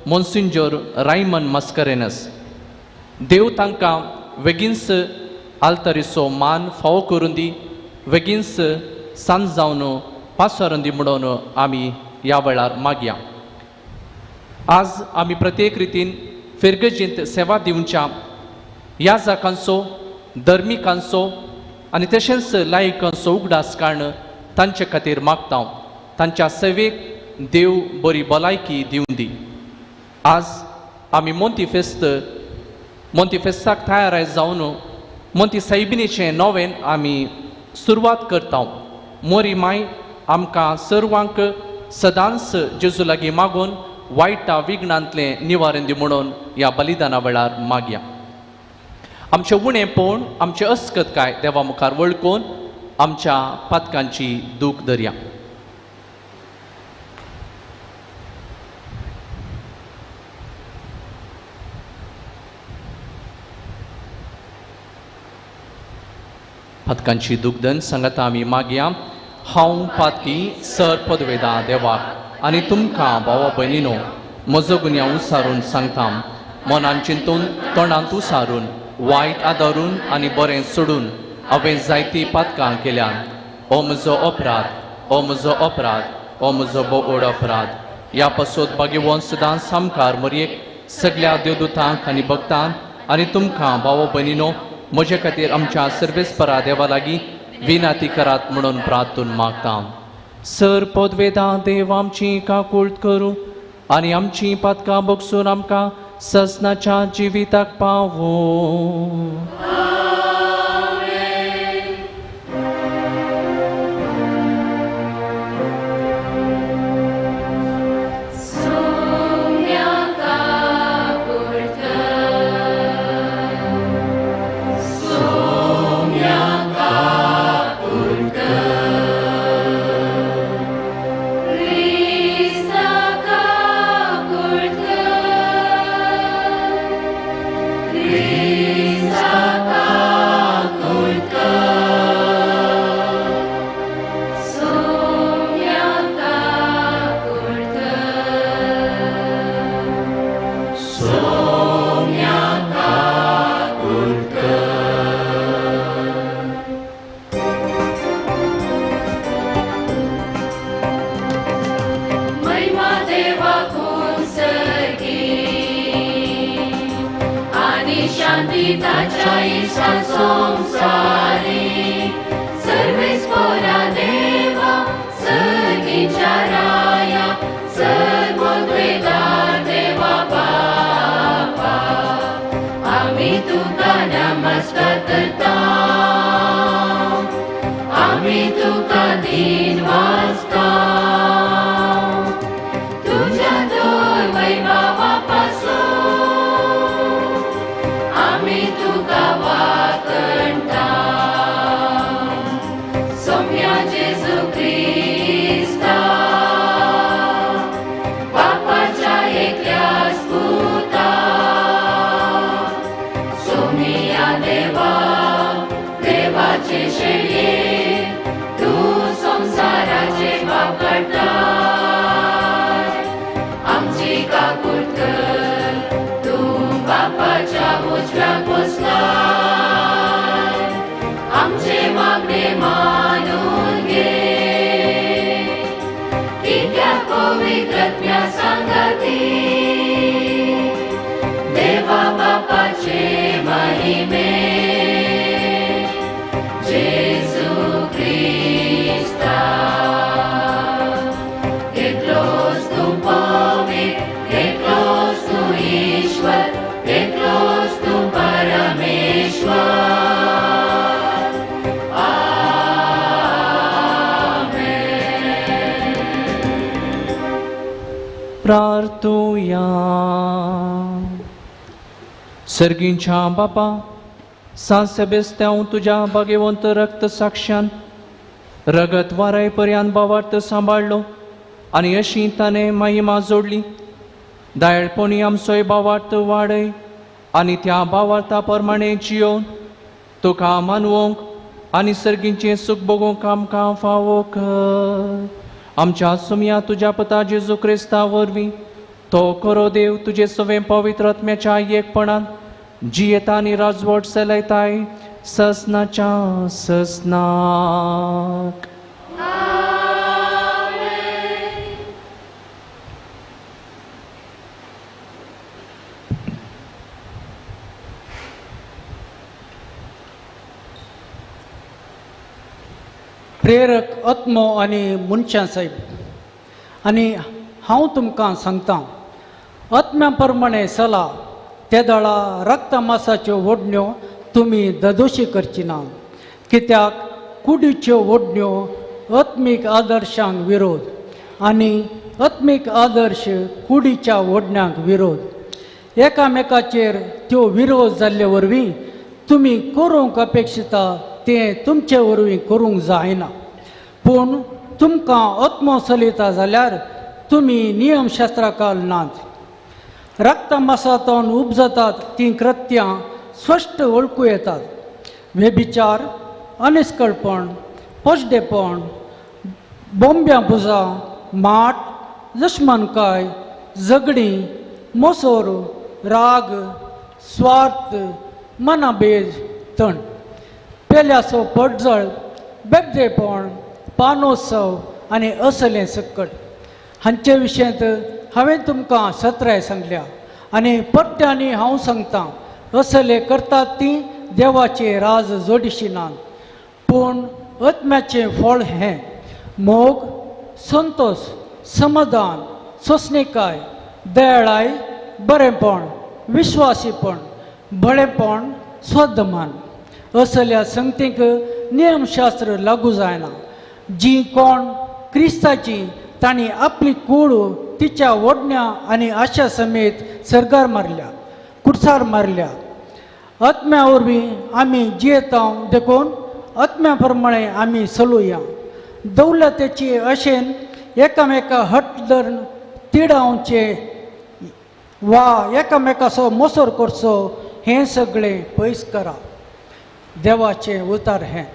मोन्सिंजोर रायमन मास्करेनस. देव तांकां बेगीनच आल्तारीचो मान फावो करून दी, बेगीनच सांज जावन पासोरण दी म्हणून आमी ह्या वेळार मागया. आज आमी प्रत्येक रितीन फिरगजींत सेवा दिवच्या याजकांचो, धर्मिकांचो आनी तशेंच लायकांचो उगडास काडून तांचे खातीर मागता. तांच्या सेवेक देव बरी भलायकी दिवन दी. आज आमी मोंती फेस्ताक तयार जावन मोंती सायबिणीचें नोवेन आमी सुरवात करता. मोरी माय आमकां सर्वांक सदांच जेजू लागीं मागून वायटा विघ्नांतलें निवारण दी म्हणून ह्या बलिदाना वेळार मागया. आमचें उणेंपण, आमचें अस्कतकाय देवा मुखार वळखून आमच्या पातकांची दूख धरया. पातकांची दुखदन सांगता आमी मागया. हांव पातकी सर पदवेदा देवाक आनी तुमकां भावा भयणीनो म्हजो गुन्या उसारून सांगता. मनान चिंतून, तोंडांत उसारून, वायट आदारून आनी बरें सोडून हांवें जायतीं पातकां केल्यान. हो म्हजो अपराध, हो म्हजो अपराध, हो म्हजो बोड अपराध. ह्या पासून भाग्यवान सदांच आमकार मरयेक सगळ्या देवदूतांक आनी भक्तांक आनी तुमकां भावा भयणीनो म्हजे खातीर आमच्या सर्वेस्परा देवा लागीं विनाती करात म्हणून प्रार्थून मागता. सर पदवेदा देव आमची काकूळट करूं आनी आमची पातकां बगसून आमकां ससनाच्या जिविताक पावो. आमी तुका वाकणटा. बापाचे शेळये तू संसाराचे पाप काढताय आमची काकूट कर तू बापाच्या उजव्याक बसलाय आमचे मागणे मानून घे कित्याक पवित्रत्म्या सांगाती देवा बापाचे महिमे जेसू ख्रिस्ता एकलोच तू पवित्र एकलोच तू ईश्वर एकलोच तू परमेश्वर प्रार्थूया. सर्गींच्या बापा सांस्य बेस्त्याव तुझ्या भाग्यवंत रक्त साक्षान रगत वाराय पर्यंत भावार्थ सांबाळलो आनी अशी ताणे महिमा जोडली दायळपणी आमचोय भावार्थ वाडय आनी त्या भावार्था प्रमाणे जियोन तुका मानवंक आनी सर्गींचे सुख भोगूंक आमकां फावो कर. आमच्या सुमया तुझ्या पुता जेजू क्रिस्ता वरवीं तो खरो देव तुजे सवे पवित्र आत्म्याच्या एकपणान जियेता आनी राजवट चलयताय ससनाच्या ससनाक. प्रेरक आत्मो आनी मनशां साहेब आनी हांव तुमकां सांगता आत्म्या प्रमाणे चला त्या दळा रक्त मांसाच्यो ओडण्यो तुमी ददोशी करची ना कित्याक कुडीच्यो ओडण्यो आत्मीक आदर्शांक विरोध आनी आत्मीक आदर्श कुडीच्या ओडण्यांक विरोध एकामेकाचेर त्यो विरोध जाल्ले वरवीं तुमी करूंक अपेक्षिता तें तुमचे वरवीं करूंक जायना पूण तुमकां आत्मो चलयता जाल्यार तुमी नियमशास्त्राकाल नात. रक्त मांसांतून उपजतात तीं कृत्यां स्पश्ट वळखूं येतात. व्यभिचार अनिश्कळपण पोचडेपण बोंब्या पुजा माट दुश्मनकाय झगडीं मोसोर राग स्वार्थ मनभेद तण पेल्याचो पडजळ बेगडेपण पानोत्सव आनी असलें सकट हांचे विशयांत हांवें तुमकां सत्राय सांगल्या आनी परत्यांनी हांव सांगता असलें करतात तीं देवाचें राज जोडिशी नात पूण आत्म्याचें फळ हें मोग संतोश समाधान सोंसणीकाय दयाळाय बरेंपण विश्वासीपण बळेपण स्वदमान असल्या संगतीक नियमशास्त्र लागू जायना. जी कोण क्रिस्ताची तांणी आपली कूड तिच्या ओडण्या आनी आशा समेत सरगार मारल्या कुडसार मारल्या. आत्म्या वरवीं आमी जियेता देखून आत्म्या प्रमाणे आमी चलुया. दौलतेची आशेन एकामेका हट धरून तिडावचे वा एकामेकाचो मोसोर करचो हें सगळें पयस करा. देवाचें उतार हें.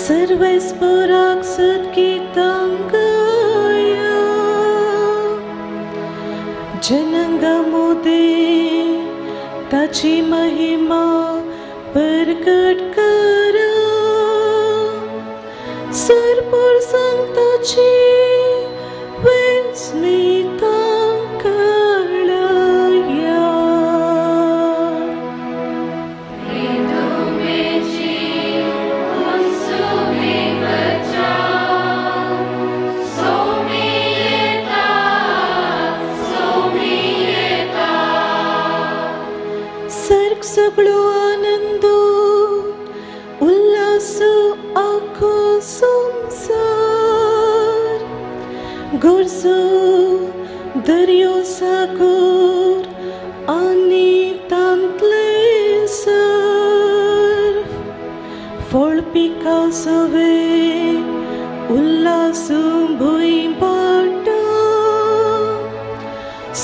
सर्वेस्पराक सत्कीर्तन ताची महिमा प्रकट करा सरपर संताची वेचणीता कळया सर्ग सगळो आनंदो उल्हास आखो संसार गोरजो दर्यो सागर आनी तांतले सर्व फळ पिका सवे उल्हास भुई पाटा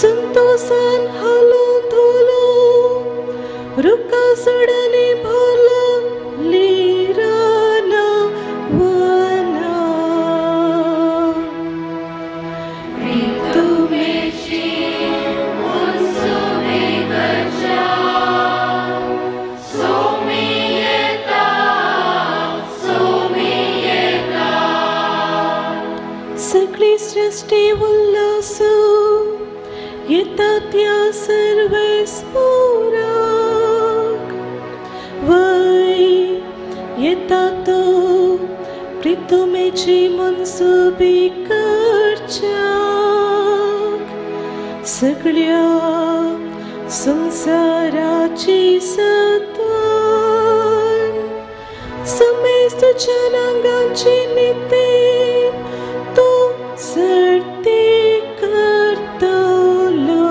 संतोषान हालो धोलो रुका सडनी भोला लीराना वना तुमेची मुनसुबी गजा सोमियेता सगळी सृष्टी उल्हासू येता त्या सर्वेस पुराक वै येता तो प्रितुमेची मनसुबी करच्याक सगळ्या संसाराची सतन समेस्त जनांगांची नीती तो सर्ती करतलो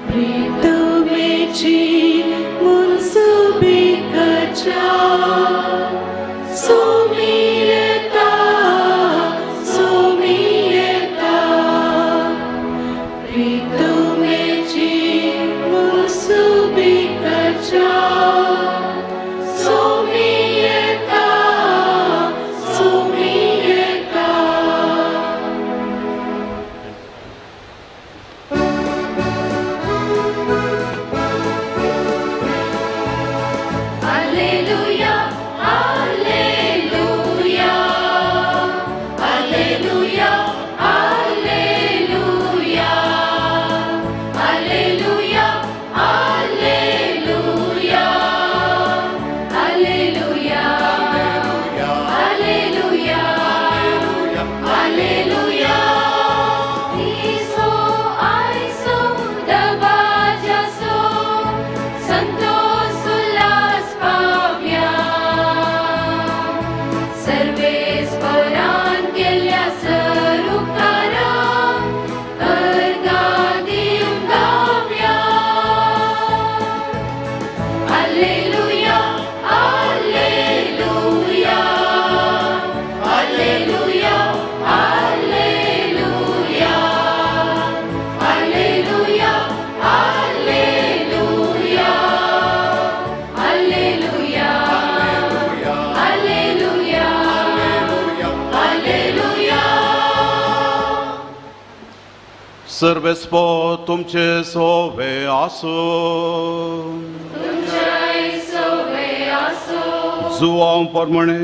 प्रितमेची मुनसुबी करच्या सोमियेता प्रितमेची मुनसुबी करच्या सोमियेता Alleluia, alleluia, alleluia, alleluia, alleluia, alleluia, alleluia, alleluia, alleluia. Iso, aiso, dabajaso, santos ulas pavya, Sarves परान केल्या सरुकारा अर्गा दिम गाव्या Alleluia, alleluia, alleluia, alleluia, alleluia, alleluia, alleluia, alleluia, alleluia. सर्वेस्पो तुमचे सोवे आसो तुमच्याय सोवे आसो जुवां प्रमाणे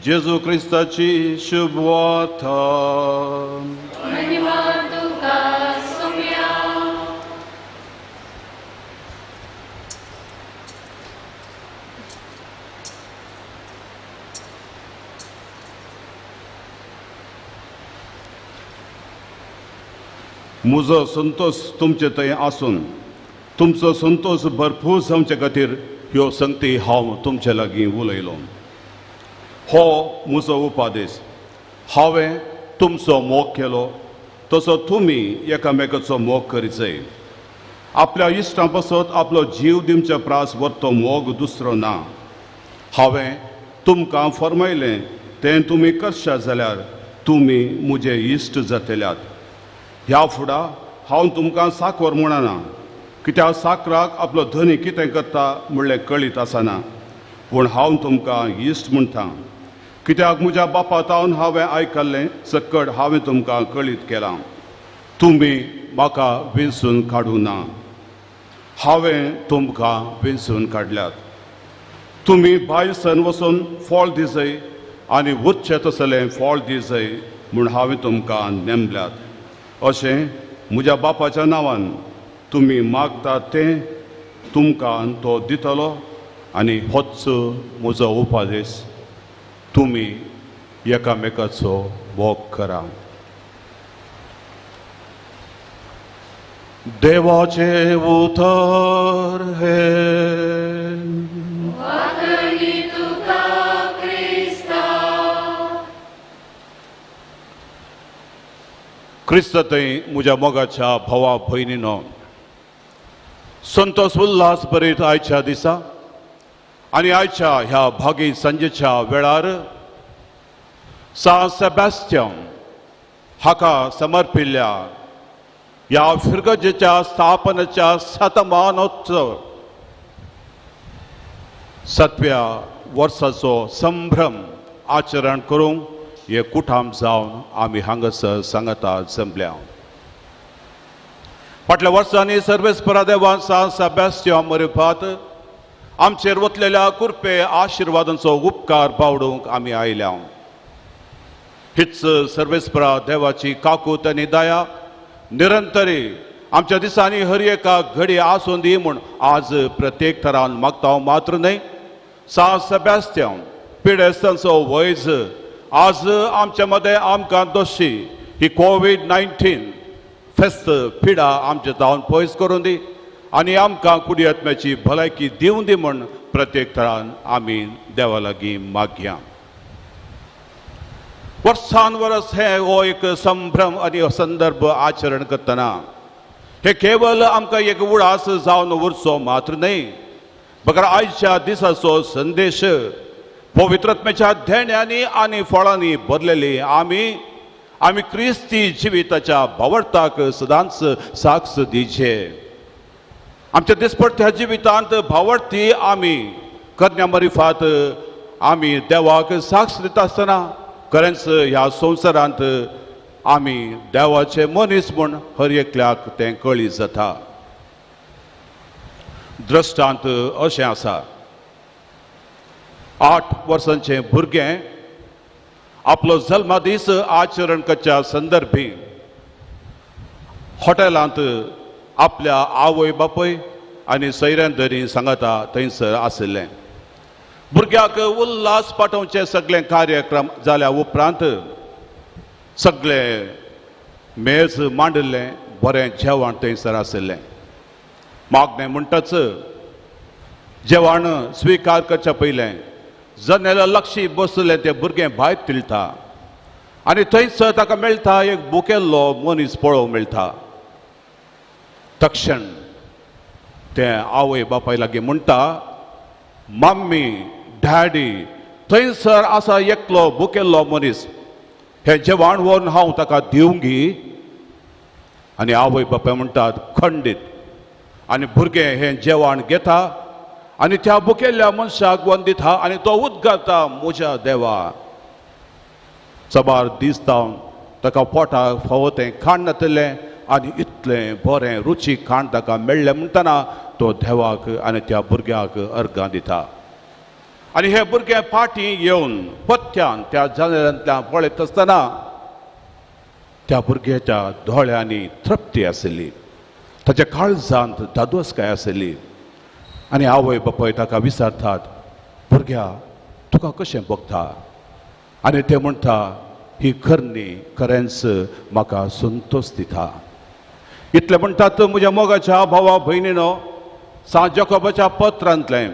जेजू क्रिस्ताची शुभवार्ता महिमा तुका सोम्या म्हजो संतोष तुमचे थंय आसून तुमचो संतोष भरपूर जावचे खातीर ह्यो संगती हांव तुमचे लागीं उलयलो. हो म्हजो उपादेश. हांवें तुमचो मोग केलो तसो तुमी एकामेकाचो मोग करीचय. आपल्या इश्टां पासत आपलो जीव दिवचे प्रास व्हरतो मोग दुसरो ना. हांवें तुमकां फरमायलें तें तुमी करशा जाल्यार तुमी म्हजे इश्ट जातल्यात. ह्या फुडां हांव तुमकां साकर म्हणना, कित्याक साकराक आपलो धनी कितें करता म्हणलें कळीत आसना. पूण हांव तुमकां इश्ट म्हणटा, कित्याक म्हज्या बापा तावन हांवें आयकल्लें सकट हांवें तुमकां कळीत केलां. तुम्ही म्हाका विंचून काडूं ना, हांवें तुमकां विंचून काडल्यात. तुम्ही भायर सन वचून फळ दिसय आनी उच्चे तसलें फळ दिसय म्हूण हांवें तुमकां नेमल्यात. अशें म्हज्या बापाच्या नांवान तुम्ही मागतात तें तुमकां तो दितलो. आनी होच म्हजो उपादेश, तुम्ही एकामेकाचो भोग करा. देवाचे उतर हे वागणी तुका क्रिस्ता. क्रिस्ततय म्हज्या मोगाच्या भावा भयणीनो, संतोष उल्हास भरीत आयच्या दिसा आनी आयच्या ह्या भागी सांजेच्या वेळार सान सेबॅस्टियन हाका समर्पिल्ल्या ह्या फिरगजेच्या स्थापनेच्या शतमानोत्सव 7व्या वर्साचो संभ्रम आचरण करूंक हे कुटाम जावन आमी हांगासर सांगाता जमल्या. फाटल्या वर्सांनी सर्वेस्परा देवान सान सेबॅस्टियन मरपात आमचेर वतलेल्या कुरपे आशिर्वादांचो उपकार बावडूंक आमी आयल्या. हीच सर्वेस्परा देवाची काकूत आनी दया निरंतरी आमच्या दिसांनी हर एका घडी आसूं दी म्हूण आज प्रत्येक थरान मागता. मात्र न्हय, सान सेबॅस्टियन पिडेस्तांचो वैज आज आमच्या मदें आमकां दोशी ही कोविड-19 फेस्त पिडा आमच्या जावन पयस करून दी आनी आमकां कुडियत्म्याची भलायकी दिवं दी म्हूण प्रत्येक थरान आमी देवा लागीं मागया. वर्सान वर्स हे हो एक संभ्रम आनी संदर्भ आचरण करतना हे केवळ आमकां एक उडास जावन उरचो मात्र न्हय, बगर आयच्या दिसाचो संदेश पवित्रत्म्याच्या धेण्यांनी आनी फळांनी भरलेली आमी क्रिस्ती जिविताच्या भावार्थाक सदांच साक्ष दिचे. आमच्या दिसपट्ट्या जिवितांत भावार्थी आमी करण्या मरिफात आमी देवाक साक्ष दिता आसतना खरेंच ह्या संवसारांत आमी देवाचे मनीस म्हूण हर एकल्याक तें कळी जाता. दृश्टांत अशें आसा, 8 वर्सांचें भुरगें आपलो जल्मादीस आचरण करच्या संदर्भी हॉटेलांत आपल्या आवय बापय आनी सैऱ्यांदरी सांगाता थंयसर आशिल्लें. भुरग्याक उल्हास पाठोवचे सगळे कार्यक्रम जाल्या उपरांत सगळे मेज मांडले, बरें जेवण थंयसर आशिल्लें. मागणें म्हणटाच जेवण स्विकार करच्या पयलें जनेला लागशीं बसलें तें भुरगें भायर तिळटा आनी थंयसर ताका मेळटा एक बुकेल्लो मनीस पळोवंक मेळटा. तक्षण तें आवय बापाय लागीं म्हणटा, मम्मी डॅडी थंयसर आसा एकलो बुकेल्लो मनीस, हें जेवण व्हरून हांव ताका दिवंगी. आनी आवय बापाय म्हणटात खंडीत. आनी भुरगें हें जेवण घेता आनी त्या बुकेल्ल्या मनशाक वंदिता आनी तो उद्गारता, म्हज्या देवा. सबार दीस जावन ताका पोटाक फावो तें खाण नातलें आनी इतलें बरें रुचीक खाण ताका मेळ्ळें म्हणटना तो देवाक आनी त्या भुरग्याक अर्गां दिता. आनी हें भुरगें फाटीं येवन पत्त्यान त्या जनेलांतल्यान पळयत आसतना त्या भुरग्याच्या दोळ्यांनी तृप्ती आशिल्ली, ताच्या काळजांत दादोसकाय आशिल्ली. आनी आवय बापाय ताका विचारतात, भुरग्या तुका कशें भोगता? आनी ते म्हणटा, ही करणी खरेंच म्हाका संतोश दिता. इतलें म्हणटात म्हज्या मोगाच्या भावा भयणीनो, सान जाकोबाच्या पत्रांतलें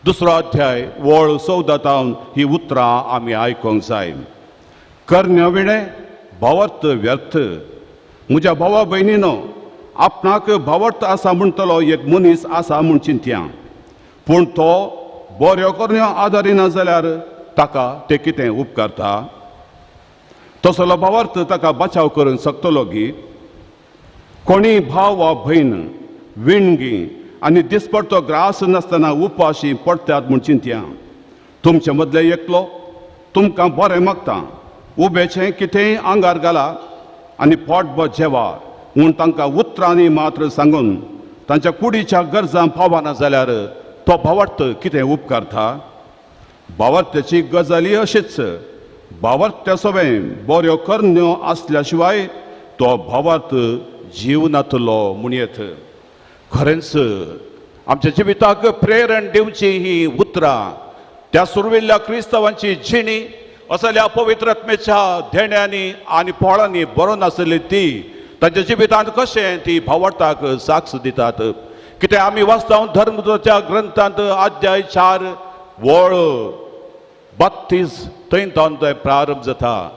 2रो अध्याय वळ 14 ही उतरां आमी आयकोंक जाय. कर्ण्य विणे भावार्थ व्यर्थ. म्हज्या भावा भयणीनो, आपणाक भावार्थ आसा म्हणटलो एक मनीस आसा म्हूण चिंतया, पूण तो बऱ्यो कर्ण्यो आदारिना जाल्यार ताका ते कितें उपकारता? तसलो भावार्थ ताका बचाव करूंक शकतलो गी? कोणी भाव वा भयण विणगी आनी दिसपडटो ग्रास नासतना उपाशी पडटात म्हूण चिंतया. तुमचे मदले एकलो तुमकां बरें मागता, उबेचें कितेंय आंगार घाला आनी पोटभर जेवा म्हूण तांकां उतरांनी मात्र सांगून तांच्या कुडीच्या गरजां पावना जाल्यार तो भावार्थ कितें उपकारता? भावार्थ्याची गजाली अशीच, भावार्थ्या सवें बऱ्यो करण्यो आसल्या शिवाय तो भावार्थ जिवनातलो म्हणयत. खरेंच आमच्या जिविताक प्रेरण दिवची ही उतरां त्या सुरविल्ल्या क्रिस्तांवांची जिणी असल्या पवित्र आत्मेच्या धेण्यांनी आनी फळांनी बरोवन आसली ती तांच्या जिवितांत कशें ती भावार्थाक साक्ष दितात. कितें आमी वाचता धर्मच्या ग्रंथांत अध्याय 4 वळ 32 थंयच्यान तें प्रारंभ जाता.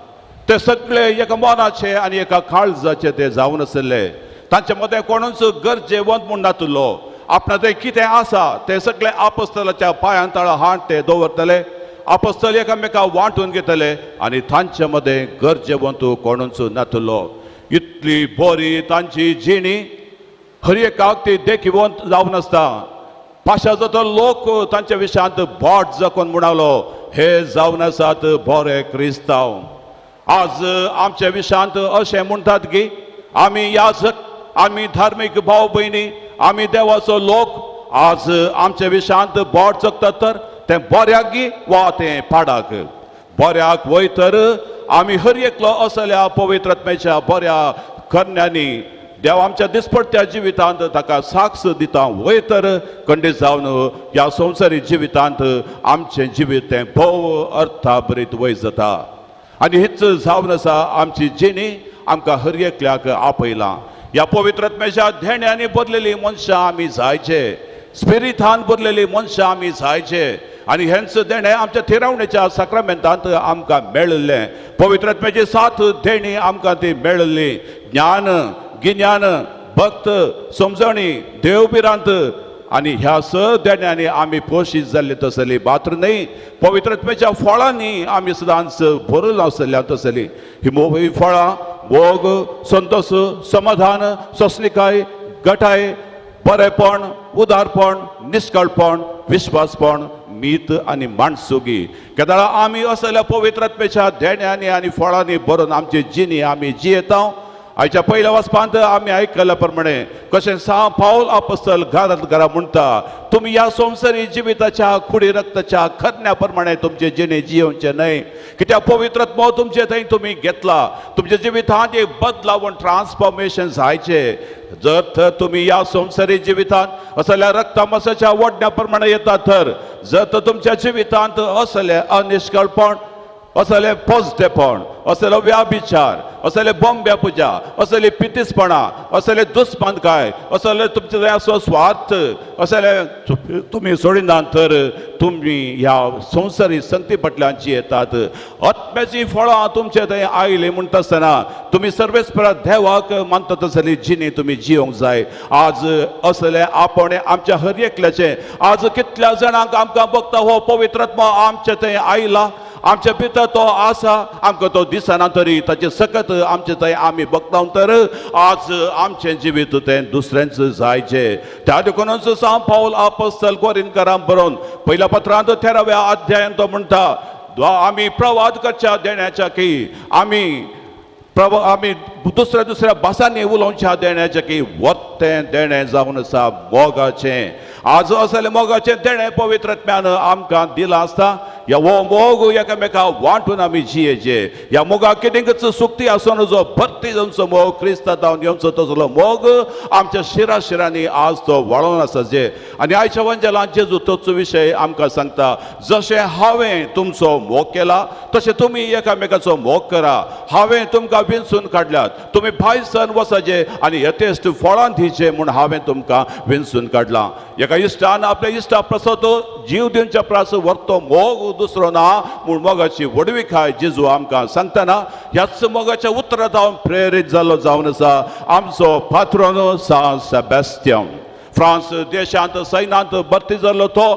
ते सगळे एका मनाचे आनी एका काळजाचे ते जावन आसले. तांचे मदें कोणूच गरजेवंत म्हूण नासलो. आपणा थंय कितें आसा ते सगळे आपोस्तलाच्या पांयां तळा हाड ते दवरतले. आपोस्तल एकामेकांक वांटून घेतले आनी तांचे मदें गरजेवंत कोणूच नासलो. इतली बरी तांची जिणी हर एकाक ती देखीवंत जावन आसता. पाशाचो तो लोक तांच्या विशयांत बोट जखून म्हणलो हे जावन आसात बरे क्रिस्तांव. आज आमच्या विशयांत अशें म्हणटात की आमी याजक, आमी धार्मीक भाव भयणी, आमी देवाचो लोक आज आमच्या विशयांत बोट जगतात तर तें बऱ्याक गी वा तें पाडाक. बऱ्याक वय तर आमी हर एकलो असल्या पवित्र आत्म्याच्या बऱ्या करण्यांनी देव आमच्या दिसपट्ट्या जिवितांत ताका साक्ष दिता वय तर खंडीत जावन ह्या संवसारी जिवितांत आमचें जिवीत तें भोव अर्था भरीत वय जाता. आनी हीच जावन आसा आमची जिणी आमकां हर एकल्याक आपयलां. ह्या पवित्र आत्म्याच्या धेण्यांनी भरलेली मनशां आमी जायचे, स्पिरितान भरलेली मनशां आमी जायचे आनी हेंच देणें आमच्या थिरावणेच्या साक्रामेंतांत आमकां मेळिल्लें. पवित्र आत्म्याची 7 धेणी आमकां ती मेळिल्ली. ज्ञान, गिन्यान, भक्त, समजणी, देवबिरांत आनी ह्या देण्यांनी आमी पोशीत जाल्ली तसली मात्र न्ही, पवित्र आत्म्याच्या फळांनी आमी सदांच भरून आसल्या तसली. ही फळां मोग, संतोष, समाधान, सोंसणीकाय, गटाय, बरेपण, उदारपण, निश्कळपण, विश्वासपण, मीत आनी माणसुगी. केदाळा आमी असल्या पवित्र आत्म्याच्या धेण्यांनी आनी फळांनी भरून आमची जिणी आमी जियेता. आयच्या पयल्या वचपांत आमी आयकल्या प्रमाणे कशें सांत पावल आपोस्तल घरा म्हणटा तुमी ह्या संवसारी जिविताच्या कुडी रक्ताच्या खरण्या प्रमाणे तुमचे जिणे जियोवचे न्हय. कित्याक पवित्र आत्मो तुमचे थंय तुमी घेतला. तुमच्या जिवितांत एक बदलावण ट्रान्सफॉर्मेशन जायचे. जर तर तुमी ह्या संवसारी जिवितांत असल्या रक्तामासाच्या वडण्या प्रमाणे येता तर जर तर तुमच्या जिवितांत असले अनिश्कळपण, असले पोजडेपण, असले व्याभिचार, असले बोंब्या पुजा, असले पितीसपणा, असले दुस्मानकाय, असले तुमचे असो स्वार्थ असले तुमी सोडिना तर तुमी ह्या संवसारी संगती फाटल्यान येतात. आत्म्याची फळां तुमचे थंय आयली म्हणटा आसतना तुमी सर्वेस्परा देवाक मानता तसली जिणी तुमी जियोंक जाय. आज असले आपण आमच्या हर एकल्याचे आज कितल्या जाणांक आमकां बघता हो पवित्र आत्मा आमचे थंय आयला, आमच्या भितर तो आसा, आमकां तो दिसना तरी ताचे सकत आमचे थंय आमी बघता तर आज आमचें जिवीत तें दुसऱ्यांच जायचें. त्या देखूनच सांत पावल आपोस्तल कोरिंथकारांक बरोवन पहिल्या पत्रांत 13व्या अध्यायान तो म्हणटा आमी प्रवाद करच्या देण्याच्या की आमी दुसऱ्या भासांनी उलोवच्या देण्याचें की वत्तें देणें जावन आसा मोगाचें. आज असलें मोगाचें देणें पवित्र आत्म्यान आमकां दिलां आसता. ह्या वो मोग एकामेकांक वांटून आमी जियेचे. ह्या मोगाक कितेंच सुक्ती आसून जो भरती जावचो मोग क्रिस्तांत जावन येवचो तसलो मोग आमच्या शिरांनी आज तो वळोवन आसा जे. आनी आयच्या वंजलांत जेजू तोच विशय आमकां सांगता जशें हांवें तुमचो मोग केला तशें तुमी एकामेकाचो मोग करा. हांवें तुमकां विंचून काडल्यात, तुमी भायर सर वचाचे आनी यथेश्ट फळां दिवचे म्हूण हांवें तुमकां विंचून काडलां. एका इश्टान आपल्या इश्टा प्रसतो जीव दिवच्या प्रास व्हरतो मोग दुसरो ना म्हूण मोगाची वडविकाय जेजू आमकां सांगतना ह्याच मोगाच्या उतरांत हांव प्रेरीत जाल्लो जावन आसा आमचो पात्रोन सान सेबॅस्टियन. फ्रांस देशांत सैन्यांत भरती जाल्लो तो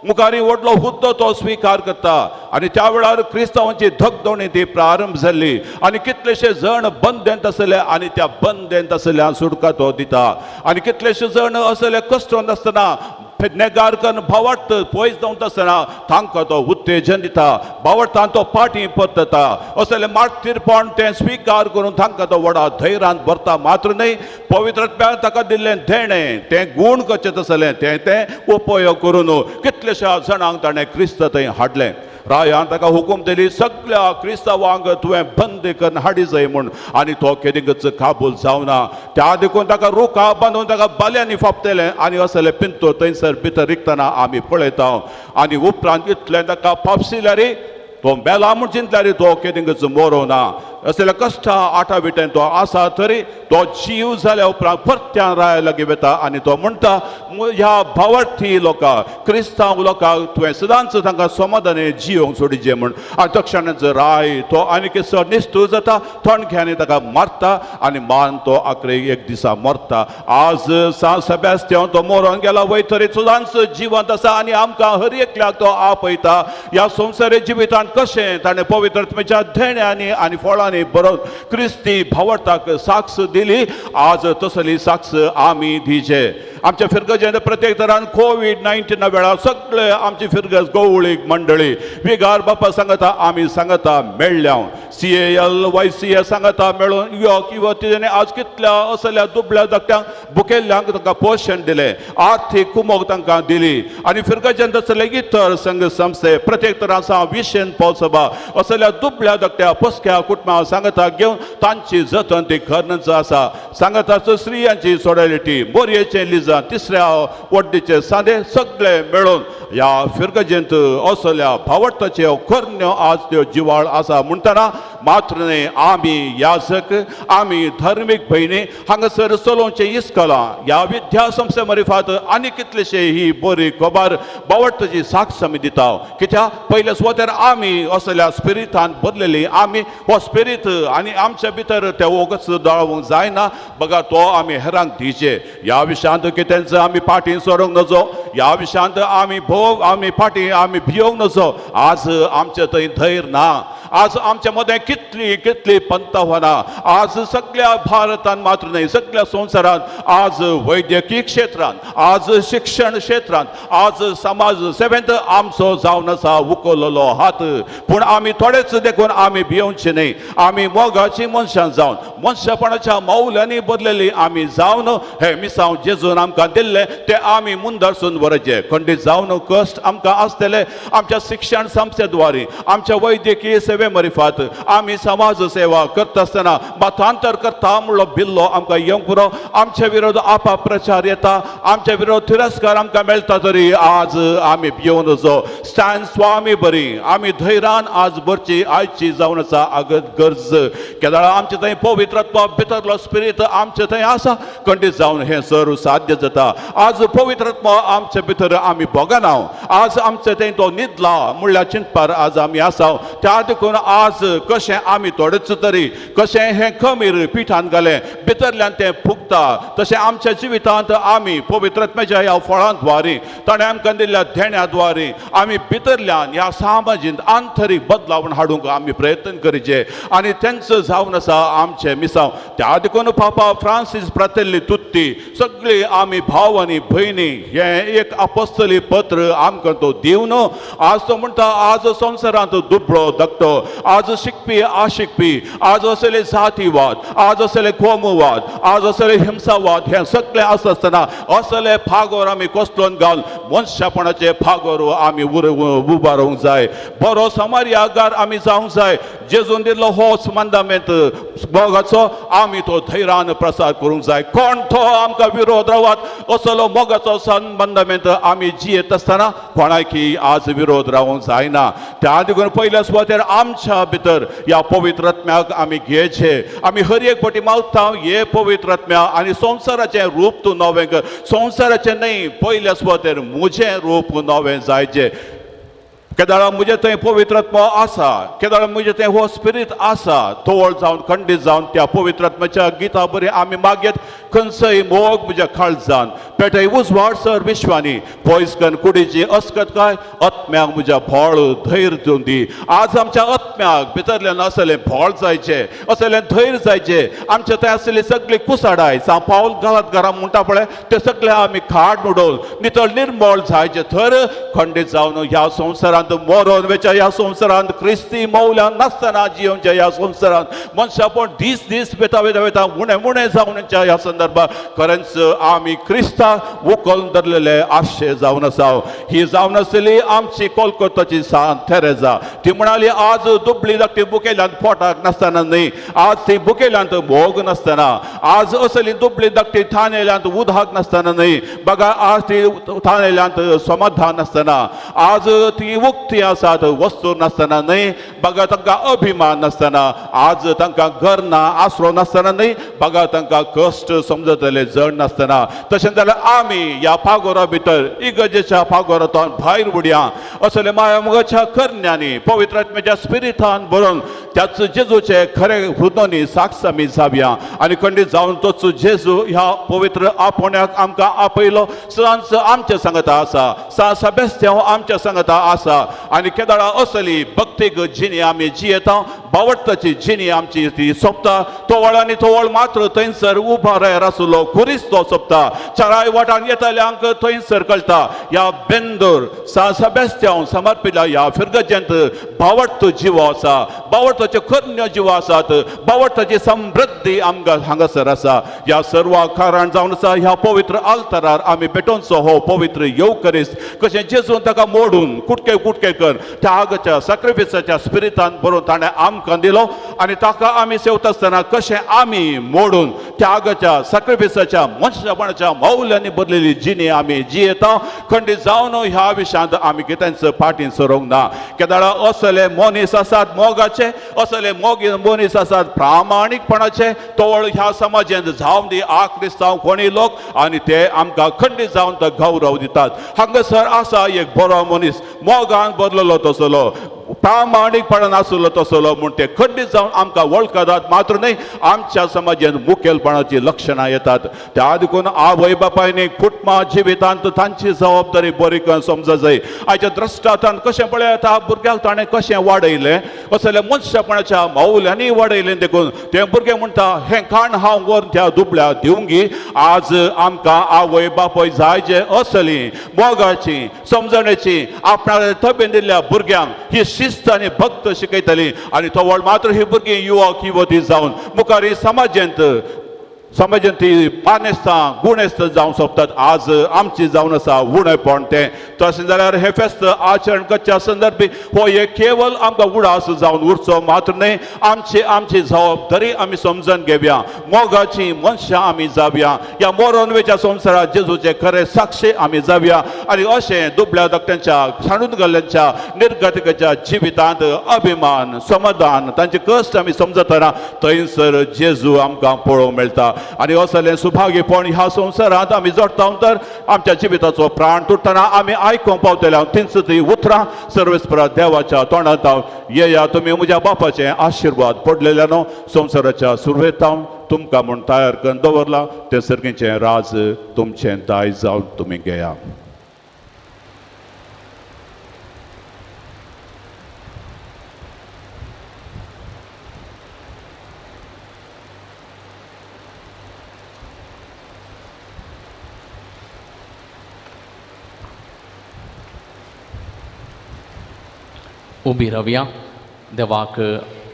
मुखारी व्हडलो हुद्दो तो स्विकार करता आनी त्या वेळार क्रिस्तांवांची धगधोणी ती प्रारंभ जाल्ली आनी कितलेशे जण बंदेंत आसले आनी त्या बंदेंत आसल्या सुटका तो दिता आनी कितलेशे जण असले कश्ट नासतना नेगार करून भावार्थ पयस जावन आसतना तांकां तो उत्तेजन दिता भावार्थान तो पाटी पत्ता असले मार्तीरपण ते स्वीकार करून तांकां तो व्हडा धैर्यान भरता मात्र न्हय पवित्र आत्म्यान ताका दिल्लें देणें तें गूण कशें आसलें तें उपयोग करून कितलेशा जाणांक ताणें क्रिस्त थंय हाडलें रायान ताका हुकूम दिली सगळ्या क्रिस्तावांक तुवें बंद करून हाडी जाय म्हूण आनी तो केदींच काबूल जावना त्या देखून ताका रुखा बांदून ताका बाल्यांनी फापतलें आनी असले पिंतो थंयसर भितर रिकतना आमी पळयता आनी उपरांत इतलें ताका फापसिल्यार तो बेला म्हूण चिंतल्यार तो केदींच मरोना असले कश्टा आठा विटेन तो आसा तरी तो जीव जाल्या उपरांत परत्यान राया लागीं वता आनी तो म्हणटा ह्या भावार्थी लोकां क्रिस्तांव लोकांक तुवें सदांच तांकां समाधानी जियोंक सोडिचें म्हूण आनी तक्षणाच राय तो आनी कसो निश्चूर जाता थणक्यांनी ताका मारता आनी मान तो आखरे एक दिसा मरता आज सान सेबेस्तियान तो मरोन गेला वय तरी सदांच जिवंत आसा आनी आमकां हर एकल्याक तो आपयता ह्या संवसारी जिवितांत कशें ताणें पवित्र आत्म्याच्या धेण्यांनी आनी फळांनी बरोवन क्रिस्ती भावार्थाक साक्ष दिली आज तसली साक्ष आमी दिचे आमच्या फिरगजेंत प्रत्येक तरान कोविड-19 वेळार सगळे आमची फिरगज गवळीक मंडळी विगार बापा सांगता आमी सांगता मेळ्ळ्या CAL YCA सांगता मेळून यो किंवा तिणें आज कितल्या असल्या दुबळ्या धाकट्यांक भुकेल्ल्यांक तांकां पोषण दिलें आर्थीक कुमोग तांकां दिली आनी फिरगजेंत असले इतर संघ संस्थे प्रत्येक तरांसा विशेन पौसभा असल्या दुबळ्या धाकट्या पस्क्या कुटुंबां सांगता घेवन तांची जतन ती करनच आसा सांगता स्त्रियांची सोडायलिटी मोरयेचें लिजा तिसऱ्या वड्डीचे सादे सगळे मेळून ह्या फिरगजेंत असल्या भावार्थाच्यो करण्यो आज त्यो जिवाळ आसा म्हणटना मात्र न्हय आमी याजक आमी धर्मीक भयणी हांगासर चलोवचे इस्कॉलां ह्या विद्या संस्थे मार्फत आनी कितलेशे ही बरी खबर भावार्थाची साक्ष आमी दिता कित्याक पयले सुवातेर आमी असल्या स्पिरितान बदलेली आमी हो स्पिरीत आनी आमच्या भितर ते ओगच दळावंक जायना बघा तो आमी हेरांक दिचे ह्या विशयांत कितेंच आमी फाटीं सरोंक नजो ह्या विशयांत आमी फाटीं आमी भियोंक नजो आज आमचे थंय धैर्य ना आज आमच्या मदें कितली पंथावना आज सगळ्या भारतान मात्र न्हय सगळ्या संवसारांत आज वैद्यकीय क्षेत्रांत आज शिक्षण क्षेत्रांत आज समाज सेवेंत आमचो जावन आसा उखललो हात पूण आमी थोडेच देखून आमी भियोवचे न्हय आमी मोगाची मनशां जावन मनशापणाच्या मौल्यांनी बदलेली आमी जावन हे मिसांव जेजून आमकां दिल्लें ते आमी मुंदरसून व्हरचे खंडीत जावन कश्ट आमकां आसतले आमच्या शिक्षण संस्थेद्वारे आमच्या वैद्यकीय सेवे मार्फत आमी समाज सेवा करता आसतना मतांतर करता म्हणलो बिल्लो आमकां येवंक पुरो आमच्या विरोध आपा प्रचार येता आमच्या विरोध तिरस्कार आमकां मेळटा तरी आज आमी भियोन नजो स्टँड स्वामी बरी आमी धैर्यान आज भरची आयची जावन आसा आगत गरज केदाळ आमचे थंय पवित्र आत्मा भितरलो स्पिरीट आमचे थंय आसा खंडीत जावन हें सर साध्य जाता आज पवित्र आत्मा आमचे भितर आमी भोगना आज आमचे थंय तो न्हिदला म्हणल्यार चिंतपार आज आमी आसा त्या देखून आज कशें आमी थोडेच तरी कशें हें खमीर पिठान घालें भितरल्यान तें फुगता तशें आमच्या जिवितांत आमी पवित्र आत्म्याच्या ह्या फळांद्वारे ताणें आमकां दिल्ल्या धेण्याद्वारे आमी भितरल्यान ह्या सामाजीक आंतरीक बदलावण हाडूंक आमी प्रयत्न करचे आनी तेंच जावन आसा आमचे मिसांव त्या देखून पापा फ्रांसीस फ्रातेल्ली तुत्ती सगळी आमी भाव आनी भयणी हें एक अपोस्तली पत्र आमकां तो दिवन आज तो म्हणटा आज संवसारांत दुबळो धाकटो आज शिकपी आशिकपी आज असले जातीवाद आज असले कोमुवाद आज असले हिंसावाद हे सगळे आसतना असले फागोर आमी कोसलोन घाल मनशापणाचे फागोर आमी उबारूंक जाय बरो समार्यागार आमी जावंक जाय जेजून दिल्लो होच मंदामेंत मोगाचो आमी तो धैर्यान प्रसार करूंक जाय कोण तो आमकां विरोध रावात असलो मोगाचो मंदामेंत आमी जियेत आसतना कोणाकी आज विरोध रावंक जायना त्या देखून पयल्या सुवातेर आमच्या भितर ह्या पवित्र आत्म्याक आमी घेवचे आमी हर एक फावटी मागता हे पवित्र आत्म्या आनी संवसाराचें रूप तूं नवें कर संवसाराचें न्हय पयल्या सुवातेर म्हजें रूप नवें जायचें केदाळा मुझे थंय पवित्रत्व आसा, केदाळा मुझे थंय हो स्पिरीट आसा, तोवळ जावन खंडीत जावन त्या पवित्रत्वाच्या गिता बरी आमी मागयत खंयचंय मोग म्हज्या काळजान पेटय उजवाड सर विश्वानी पयस कन कुडीची अस्कत काय आत्म्याक म्हज्या फळ धैर्य दिवन दी. आज आमच्या आत्म्याक भितरल्यान असलें फळ जायचें, असलें धैर्य जायचें, आमच्या थंय आसलेली सगळी कुसाडाय जावं पावल घरात घरा म्हणटा पळय ते सगळे आमी खाड उडोवन नितळ निर्मळ जायचे थर खंडीत जावन ह्या संवसारांत मरोन वेच्या ह्या संवसारांत क्रिस्ती मौल्यान नासतना जियोवच्या ह्या संवसारांत मनशापण दीस दीस वेता वेता वेता उणें उणें जावनच्या ह्या संदर्भात खरेंच आमी क्रिस्ताक उखलून धरलेले आशे जावन आसा. ही जावन आसली आमची कोलकाताची सान थेरेजा. ती म्हणाली आज दुबळी धाकटी बुकेल्यांत पोटाक नासतना न्ही, आज ती बुकेल्यांत मोग नासतना, आज असली दुबळी धाकटी थानेल्यांत उदक नासतना न्ही, बघा आज ती थानेल्यांत समाधान नासतना, आज ती उक्ती आसात वस्तू नासतना न्ही, बघा तांकां अभिमान नासतना, आज तांकां घर ना आसरो नासतना न्ही, बघा तांकां कश्ट समजतले जड नासतना. तशें जाल्यार आमी ह्या पागोरा भितर इगर्जेच्या पागोरांतल्यान भायर उडया असले मायामोगाच्या करण्यांनी पवित्र आत्म्याच्या स्पिरिटान भरून त्याच जेजूचे खरे हृदयानी साक्ष आमी जावया आनी खंडीत जावन तोच जेजू ह्या पवित्र आपोण्याक आमकां आपयलो. सांच आमच्या सांगता आसा, सांस बेस्त्यांव आमच्या सांगता आसा आनी केदाळा असली भक्तीक जिणी आमी जियेता, बावडताची जिणी आमची ती सोंपता. तोवळ आनी तोवळ मात्र थंयसर उबा रायर आसलो खुरीच तो सोंपता. चाराय वाटान येतल्यांक थंयसर कळटा ह्या बेंदूर सांस बेस्त्यांव समर्पिला ह्या फिरगजेंत बावडतो जिवो आसा, बावडताचे खन्य जिवो आसात, बावडताची समृद्धी आमकां हांगासर आसा. ह्या सर्व कारण जावन आसा ह्या पवित्र आल्तारार आमी पेटोवचो हो पवित्र येवकरीस्त कशें जेजून ताका मोडून कुटके कुटके कर त्यागाच्या सॅक्रिफिसाच्या स्पिरिटान बरोवन ताणें आमकां दिलो आनी ताका आमी सेवता आसतना कशें आमी मोडून त्यागाच्या सॅक्रिफिसाच्या मनशापणाच्या मौल्यांनी भरलेली जिणी आमी जियेता. खंडीत जावन ह्या विशयांत आमी कितेंच फाटीं सरोंक ना. केदाळा असले मनीस आसात मोगाचे, असले मनीस आसात प्रामाणीकपणाचे, तोवळ ह्या समाजांत जावं दी आ क्रिस्तांव कोणी लोक आनी ते आमकां खंडीत जावन तो गौरव दितात. हांगासर आसा एक बरो मनीस मोगान भरलेलो तसलो, प्रामाणीकपणान आसलो तसलो म्हूण ते खंडीत जावन आमकां वळखतात. मात्र न्ही आमच्या समाजांत मुखेलपणाची लक्षणां येतात. त्या देखून आवय बापायनी कुटुंबां जिवितांत तांची जबाबदारी बरी करून समज जाय. आयच्या द्रश्टांतान कशें पळयता भुरग्याक ताणें कशें वाडयलें असले मनशापणाच्या मौल्यांनी वाडयलें देखून ते भुरगे म्हणटा हें खाण हांव व्हरून त्या दुबळ्या दिवंगी. आज आमकां आवय बापाय जाय जे असली मोगाची समजणेची आपणाले तबेन दिल्ल्या भुरग्यांक ही शिस्त आनी भक्त शिकयतली आनी तोवळ मात्र ही भुरगीं युवक युवती जावन मुखारी समाजांत ती मानेस्तां गुणेस्त जावं सोंपतात. आज आमची जावन आसा उणेपण तें. तशें जाल्यार हे फेस्त आचरण करच्या संदर्भी हो एक केवल आमकां उडास जावन उरचो मात्र न्ही, आमची जबाबदारी आमी समजून घेवया, मोगाची मनशां आमी जावया, ह्या मोरोन वेच्या संवसारांत जेजूचे खरे साक्षी आमी जावया आनी अशें दुबळ्या धाकट्यांच्या सांडून गेल्ल्यांच्या निर्गतिकेच्या जिवितांत अभिमान समाधान तांचे कश्ट आमी समजतना थंयसर जेजू आमकां पळोवंक मेळटा. आनी असलें सुभाग्यपण ह्या संवसारांत आमी जोडटा तर आमच्या जिविताचो प्राण तुटतना आमी आयकूंक पावतले तींच ती उतरां सर्वेस्परा देवाच्या तोंडांत येया तुमी म्हज्या बापाचें आशिर्वाद पडलेल्यान संवसाराच्या सुरवेत तुमकां म्हूण तयार करून दवरला तें सर्गेचें राज तुमचें दायज जावन तुमी घेया. उबी रावया. देवाक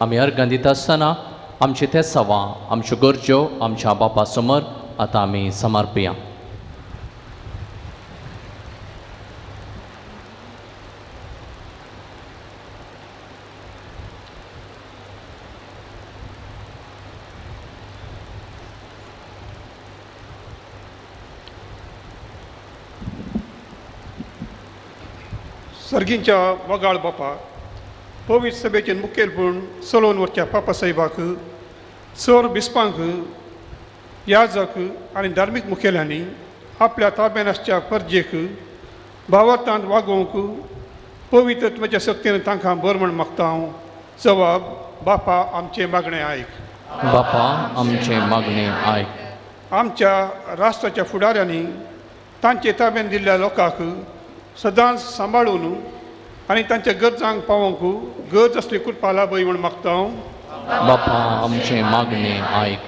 आमी अर्घ दिता आसतना आमची ते सवां आमच्यो गरज्यो आमच्या बापा समोर आतां आमी समर्पया. सर्गींच्या वगाळ बापा पवित्र सभेचे मुखेलपण चलोवन वरच्या पापा साहेबाक सर बिस्पांक याजक आनी धार्मीक मुखेल्यांनी आपल्या ताब्यान आसच्या परजेक भावार्थान वागोवंक पवित्र आत्म्याच्या शक्तीन तांकां बर म्हण मागता हांव. जबाब बापा आमचे मागणें आयक. बापा आमचे मागणे आयक. आमच्या राष्ट्राच्या फुडाऱ्यांनी तांचे ताब्यान दिल्ल्या लोकांक सदांच सांबाळून आनी तांच्या गरजांक पावोवंक गरज असली कृपा लाभय म्हण मागता हांव. बापा आमचे मागणे आयक.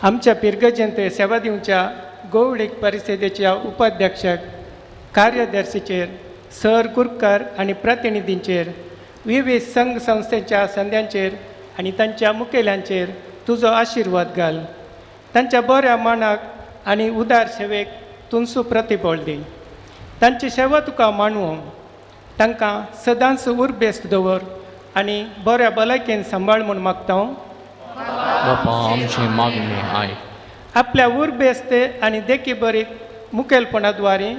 आमच्या पिरगजेंत सेवा दिवच्या गोवडीक परिषदेच्या उपाध्यक्षक कार्यदर्शीचेर सर कुरकर आनी प्रतिनिधींचेर विविध संघ संस्थेच्या संद्यांचेर आनी तांच्या मुखेल्यांचेर तुजो आशिर्वाद घाल. तांच्या बऱ्या मानाक आनी उदार सेवेक तुमचो प्रतिफळ दी. तांची सेवा तुका मानवो. तांकां सदांच उर्बेस्त दवर आनी बऱ्या भलायकेन सांबाळ म्हूण मागता हांव. बापा आमचे मागणे आयक. आपल्या उर्बेस्त आनी देखी बरीक मुखेलपणाद्वारे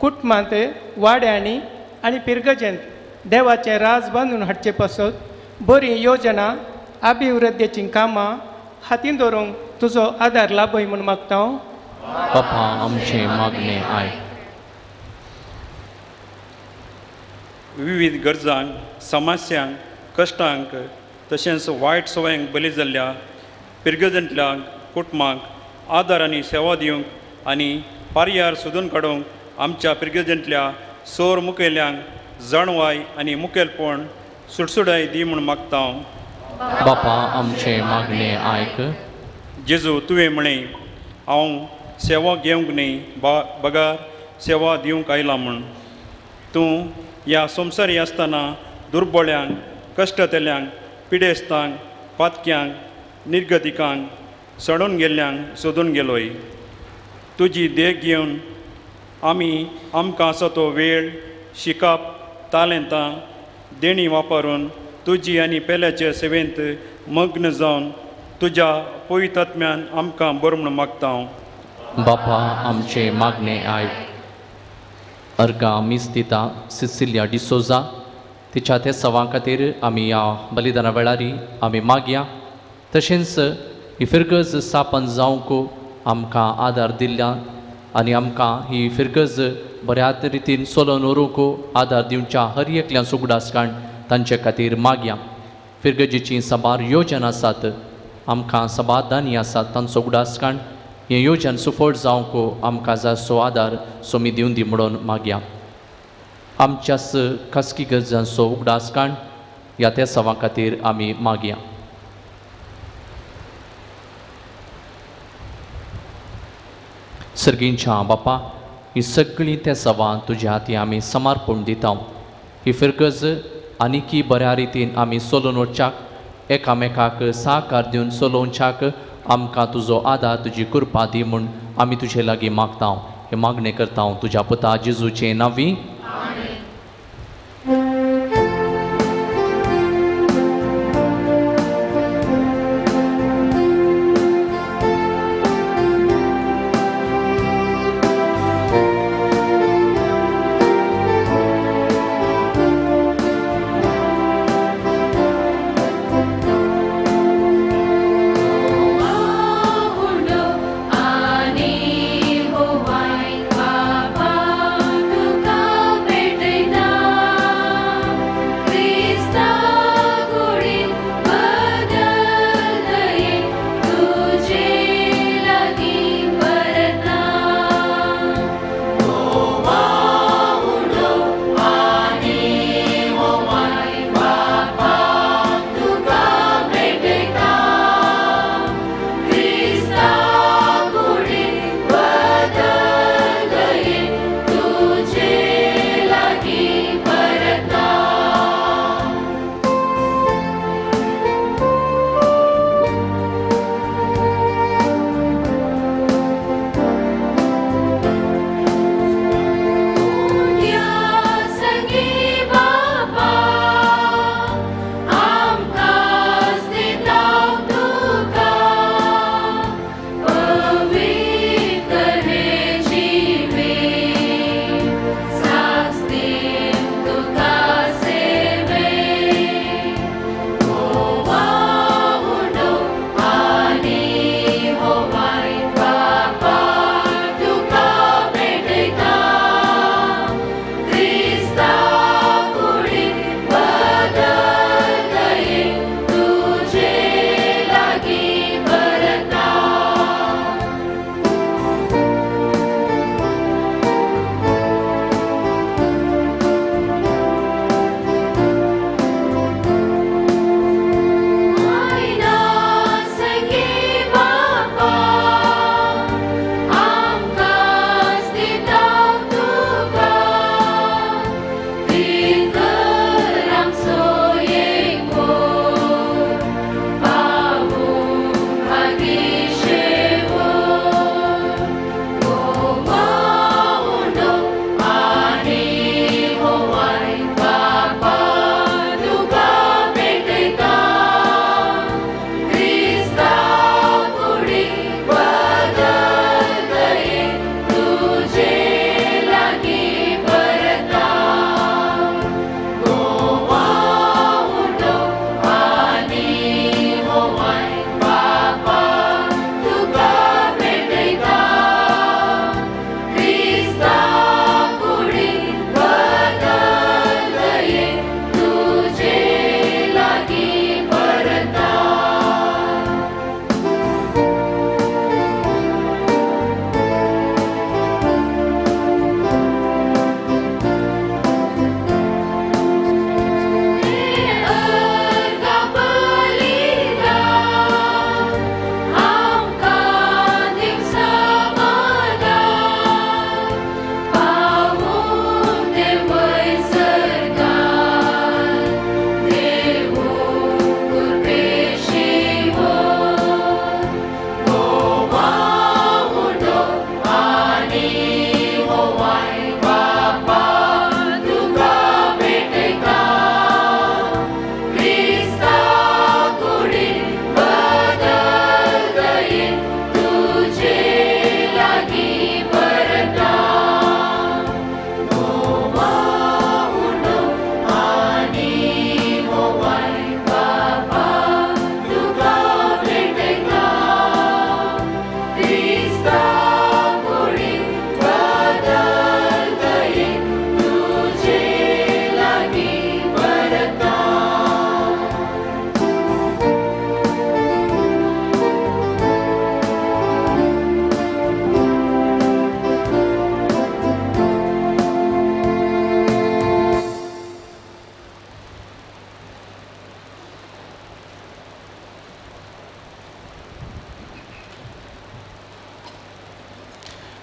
कुटुंबांत वाड्यांनी आनी पिरगजेंत देवाचें राज बांदून हाडचे पासत बरी योजना अभिवृद्धीची कामां हातीन दवरूंक तुजो आदार लाभय म्हूण मागता हांव. बापा आमचे मागणे आयक. विविध गरजांक समस्यांक कश्टांक तशेंच वायट सवयांक बली जाल्ल्या पिरगजेंतल्या कुटुंबांक आदार आनी सेवा दिवंक आनी पर्याय सोदून काडूंक आमच्या पिरगजेंतल्या सोर मुखेल्यांक जाणवाय आनी मुखेलपण सुटसुटाय दी म्हूण मागता हांव. बापा आमचे मागणे आयक. जेजू तुवें म्हणें हांव सेवा घेवंक न्ही बगार सेवा दिवंक आयला म्हूण. तूं ह्या संवसारी आसतना दुर्बळ्यांक कश्टतेल्यांक पिडेस्तांक पातक्यांक निर्गतिकांक सडून गेल्ल्यांक सोदून गेलोय. तुजी देख घेवन आमी आमकां आसा तो वेळ शिकप तालेंतां देणी वापरून तुजी आनी पेल्याचे सेवेंत मग्न जावन तुज्या पवित्र आत्म्यान आमकां बर म्हूण मागता हांव. बापा आमचे मागणे आयक. अर्गा मिस्तिता सिसिलिया डिसोजा तिच्या त्या सवां खातीर आमी ह्या बलिदाना वेळारी आमी मागया. तशेंच ही फिरगज सापन जावंक आमकां आदार दिल्या आनी आमकां ही फिरगज बऱ्या रितीन चलोवन व्हरूंक आदार दिवच्या हर एकल्या सुगडासकाण तांचे खातीर मागया. फिरगजीची सबार योजना आसात आमकां सबादानी आसात तांचो उगडासकाण हे योजन सुफळ जावंक आमकां जासो आदार सोमी दिवन दी म्हणून मागया. आमच्याच खासगी गरजांचो उगडासकाण ह्या त्या सवां खातीर आमी मागया. सर्गींच्या बापा ही सगळीं त्या सवां तुज्या हाती आमी समर्पण दिता. ही फिरगज आनीकी बऱ्या रितीन आमी चलोवन वचच्याक एकामेकाक सहकार दिवन चलोवच्याक आमकां तुजो आदार तुजी कृपा दी म्हूण आमी तुजे लागीं मागता. हे मागणें करता तुज्या पुता जेजूचे नांवी. Ani ho vai papa tuka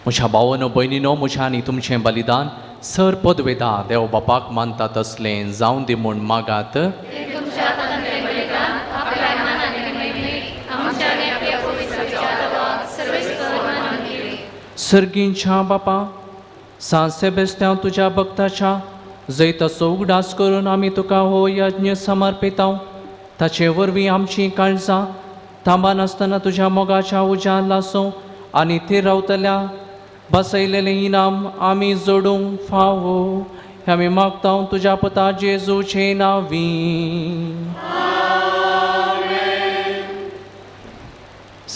म्हज्या भावानो भयणीनो म्हज्या आनी तुमचें बलिदान सर पदवेदा देव बापाक मानता तसलें जावं दी म्हूण मागात. सर्गींच्या बापा सांसे बेस्त्याव तुज्या भक्ताच्या जै तसो उगडास करून आमी तुका हो यज्ञ समर्पितांव. ताचे वरवीं आमचीं काळजां थांबा नासतना तुज्या मोगाच्या उज्यान लासूं आनी ती रावतल्या बसयलेलें इनाम आमी जोडूंक फावो. हें आमी मागतां तुज्या पुता जेजूचे नांवीं.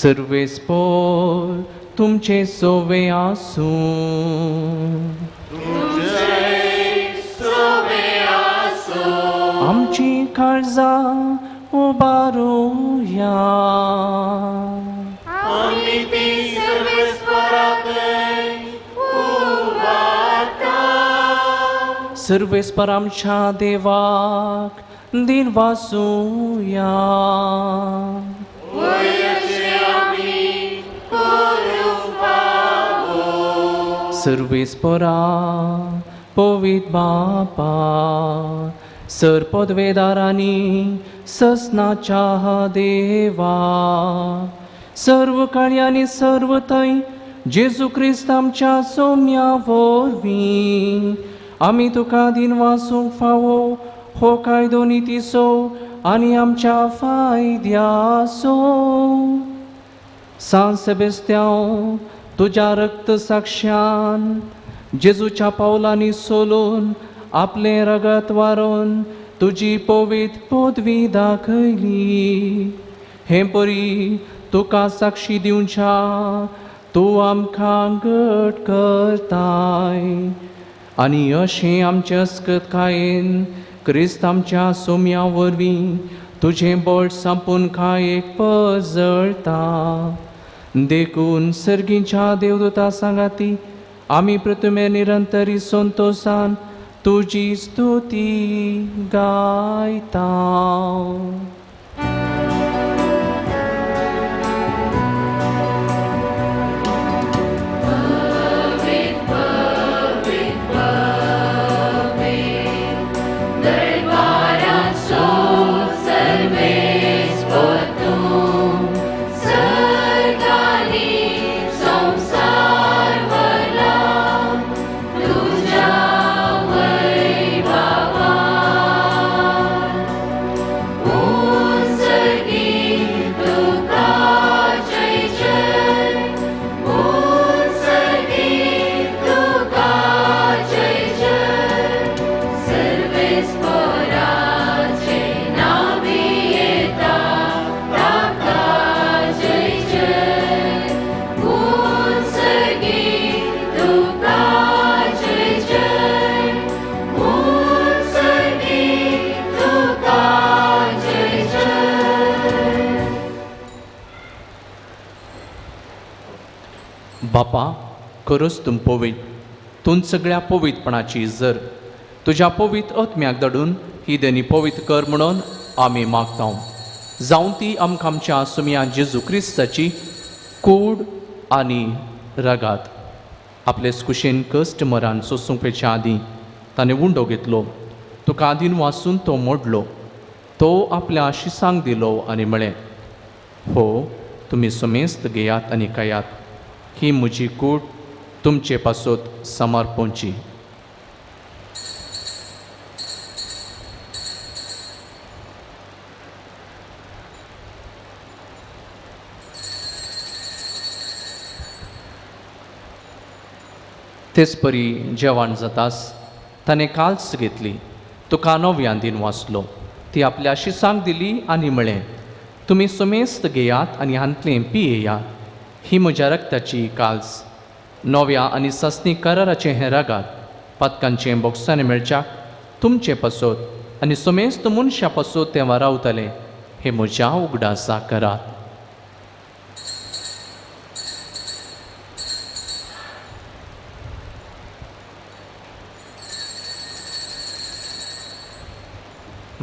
सर्वेस्पोर तुमचे सोवे आसूं. आमची काळजां उबारूया. सर्वेस्पर आमच्या देवाक दिन वासूया. सर्वेस्परा पवित बापा सर पदवेदारांनी ससनाच्या देवा सर्व काळी आनी सर्व थंय जेजू क्रिस्त आमच्या सौम्या वरवीं आमी तुका दिन वासूंक फावो हो कायदो नितीसो आनी आमच्या फायद्याचो. सांस बेस्त्याव तुज्या रक्त साक्षान जेजूच्या पावलांनी सोलून आपले रगत वारून तुजी पवित पदवी दाखयली. हे परी तुका साक्षी दिवच्या तूं आमकां घट करताय आनी अशें आमचे अस्कतकायेन क्रिस्त आमच्या सोम्या वरवीं तुजें बळ संपून खायेक पजळटा. देखून सर्गींच्या देवदूता सांगाती आमी प्रथमे निरंतरी संतोषान तुजी स्तुती गायता. बापा खरोच तुम पवित. तूं सगळ्या पवितपणाची जर तुज्या पवित आत्म्याक धाडून ही देणी पवित कर म्हणून आमी मागता. जावं ती आमकां आमच्या सुम्या जेजू क्रिस्ताची कूड आनी रगात आपलेच कुशेन कश्ट मरान सोसूंक पेच्या आदीं ताणें उंडो घेतलो. तुका आदीन वाचून तो मोडलो. तो आपल्या शिसांक दिलो आनी म्हळें हो तुमी सुमेस्त घेयात आनी खायात. ही म्हजी कूड तुमचे पासत समर्पोवची. तेच परी जेवण जाताच ताणें काल्स घेतली. तुका नव्यान दिन वाचलो. ती आपल्या शिसांक दिली आनी म्हळें तुमी सुमेस्त घेयात आनी हांतलें पियेयात. ही म्हज्या रक्ताची काल्स नव्या आनी सस्नी कराराचें हें रगात पदकांचें बोक्सांनी मेळच्याक तुमचे पासत आनी सुमेस्त मनशा पासत तें रावतलें. हे म्हज्या उगडासा करात.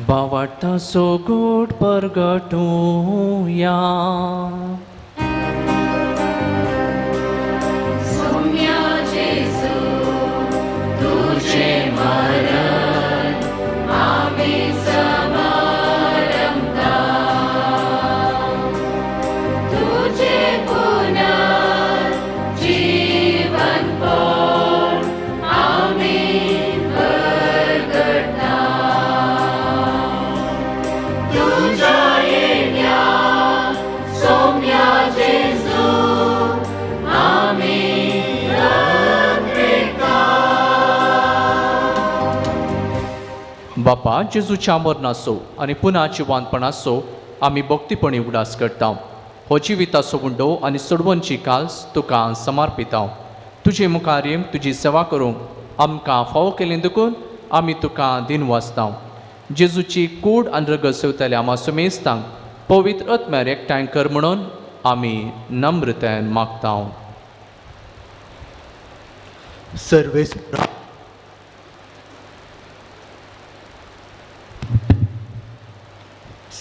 बावाटाचो गोड परगटूया. सौम्या बापा जेजूच्या मरणाचो आनी पुन्हा जिवानपणाचो आमी भक्तीपणी उगडास करता. हो जिविताचो गुंडो आनी सोडवणची काल्स तुका समर्पिता. तुजे मुखार तुजी सेवा करूंक आमकां फावो केलें देखून आमी तुका दिन वाचता. जेजूची कूड आनी रगत सेवतले आमा सुमेस्तांक पवित्र आत्म्यार एकठांय कर म्हणून आमी नम्रतायेन मागता.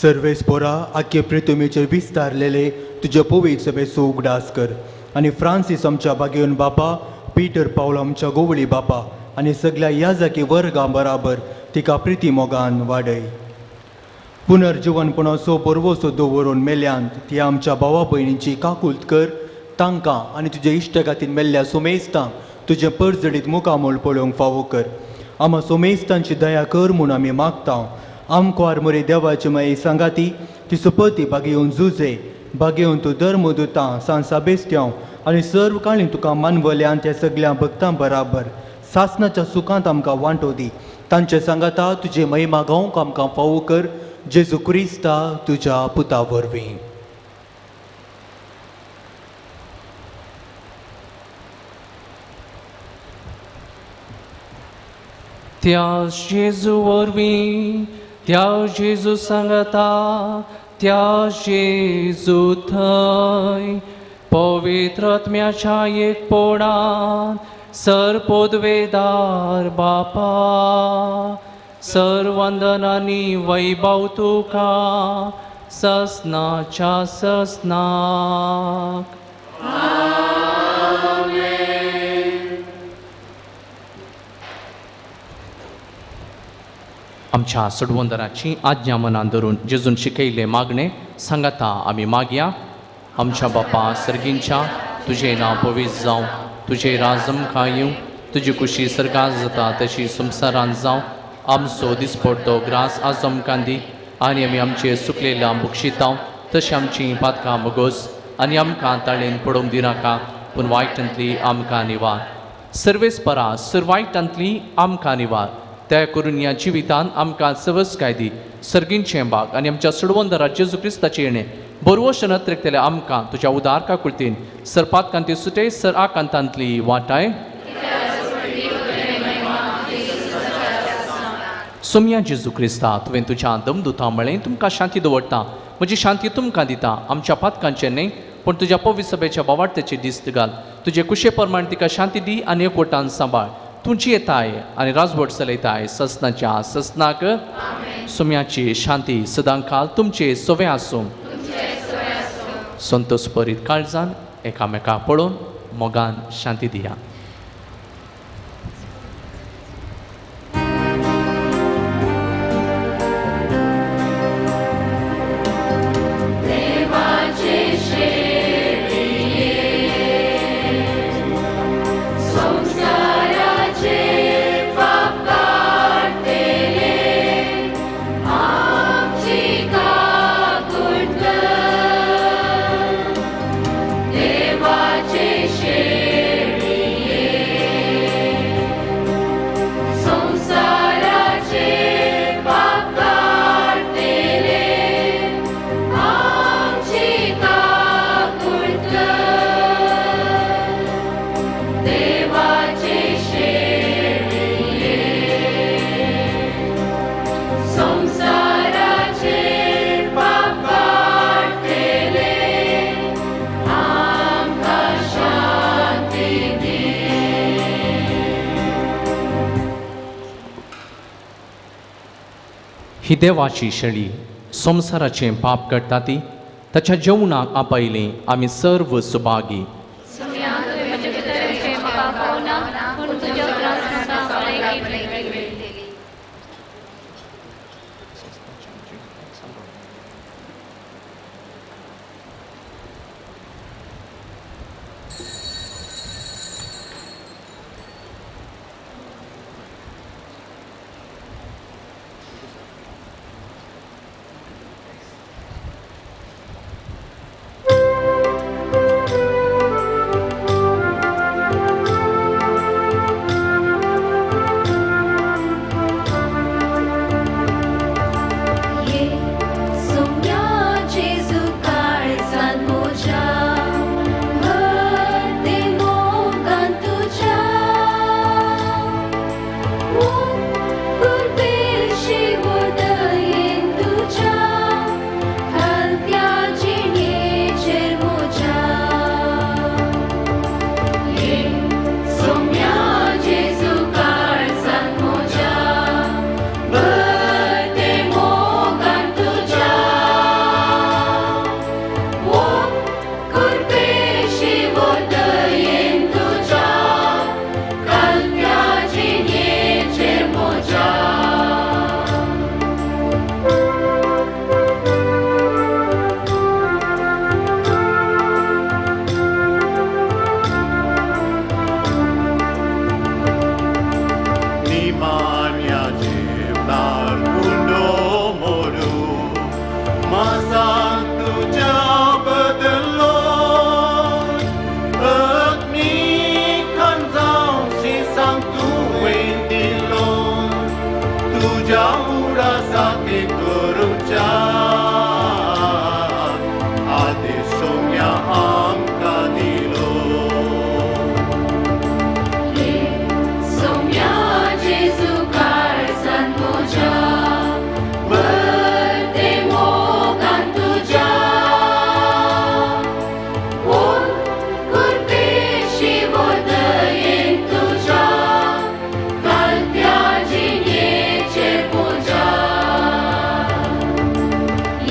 सर्वेस्पोरा आख्खे पृथ्वीचेर विस्तारलेले तुजे पवित्र सभेचो उगडास कर आनी फ्रांसीस आमच्या बागेवन बापा, पीटर पावल आमच्या गोवळी बापा आनी सगळ्या याजकी वर्गां बराबर तिका प्रिती मोगान वाडय. पुनर्जीवनपणाचो बरवोसो दवरून मेल्यांत ती आमच्या भावा भयणींची काकुल्त कर. तांकां आनी तुजे इश्टगातीन मेल्ल्या सोमेस्तांक तुजे परजडीत मुखामोल पळोवंक फावो कर. आमा सोमेस्तांची दया कर म्हूण आमी मागता. आमकां आरमोरी देवाची माई सांगाती ती सुपती बागेवन झुजे बागेवन तूं धर्मदुतां सांसा बेस्त्यांव आनी सर्व काळी तुका मानवल्यान त्या सगळ्या भक्तां बराबर सासणाच्या सुखांत आमकां वांटो दी. तांचे सांगाता तुजे महिमा गावंक आमकां फावो कर. जेजू क्रिस्ता तुज्या पुता वरवीं. त्या जेजू वरवीं त्या जेजू सांगता त्या जेजू थंय पवित्र आत्म्याच्या एकपणान सरपोदवेदार बापा सर्वंदनांनी वैभव तुका ससनाच्या ससनाक. आमच्या सोडवंदराची आज्ञा मनान धरून जेजून शिकयले मागणे सांगता आमी मागया. आमच्या बापा सर्गींच्या तुझे नांव पवित्र जावं, तुझे राज आमकां येवं, तुजी कुशी सर्गांत जाता तशी संवसारांत जावं. आमचो दिसपडटो ग्रास आज आमकां दी आनी आमी आमचे सुकलेल्या बुक्षितांव तशी आमची पातकां बगोस आनी आमकां ताळेन पडोवंक दिनाका पूण वायटांतली आमकां निवार. सर्वेस्परा सर्वायटांतली आमकां निवार. त्या करून ह्या जिवितान आमकां सवस्काय दी. सर्गींचें बाग आनी आमच्या सोडवंदरा जेजू क्रिस्ताचे येणे बरवोशन रेखतले आमकां तुज्या उदार काकुळतीन सरपातकांती सुटे सर आकांतांतली वाटाय. सोम्या जेजू क्रिस्ता तुवें तुज्या दमदुतां म्हळें तुमकां शांती दवरता. म्हजी शांती तुमकां दिता. आमच्या पातकांचें न्हय पूण तुज्या पवित्र सभेच्या बावार्थेची दिस्त घाल. तुजे कुशे प्रमाण तिका शांती दी आनी एकवटान सांबाळ. तुमची येताय आनी राजवट चलयताय ससनाच्या ससनाक. सोम्याची शांती सदांकाल तुमचे सोवे आसूं. संतोष बरीत काळजान एकामेकाक पळोवन मोगान शांती दिया. ही देवाची शेळी संवसाराचें पाप करता ती ताच्या जेवणाक आपयलें आमी सर्व सुभागी.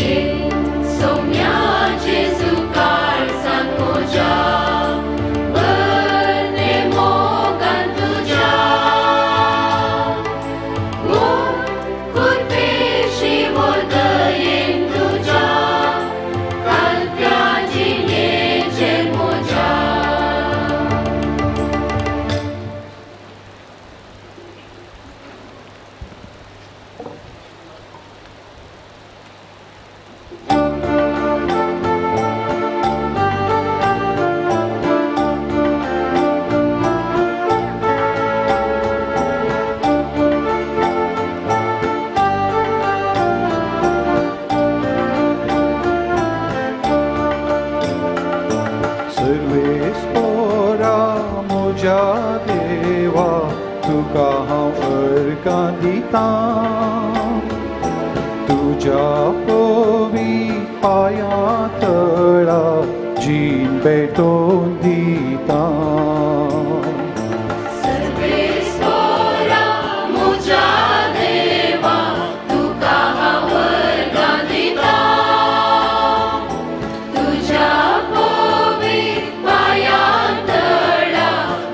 सोम्या जेजू काळजांत म्हज्या बरे मोगान तुज्या कुर्पेशी वो दयेन तुज्या कालत्या जिणेचेर म्हज्या सर्वेस्परा म्हज्या देवा तुका हांव अर्गां दितां तुज्या पवित्र पांयां तळा जीण भेटोवन दितां सर्वेस्परा म्हज्या देवा तुका हांव अर्गां दितां तुज्या पवित्र पांयां तळा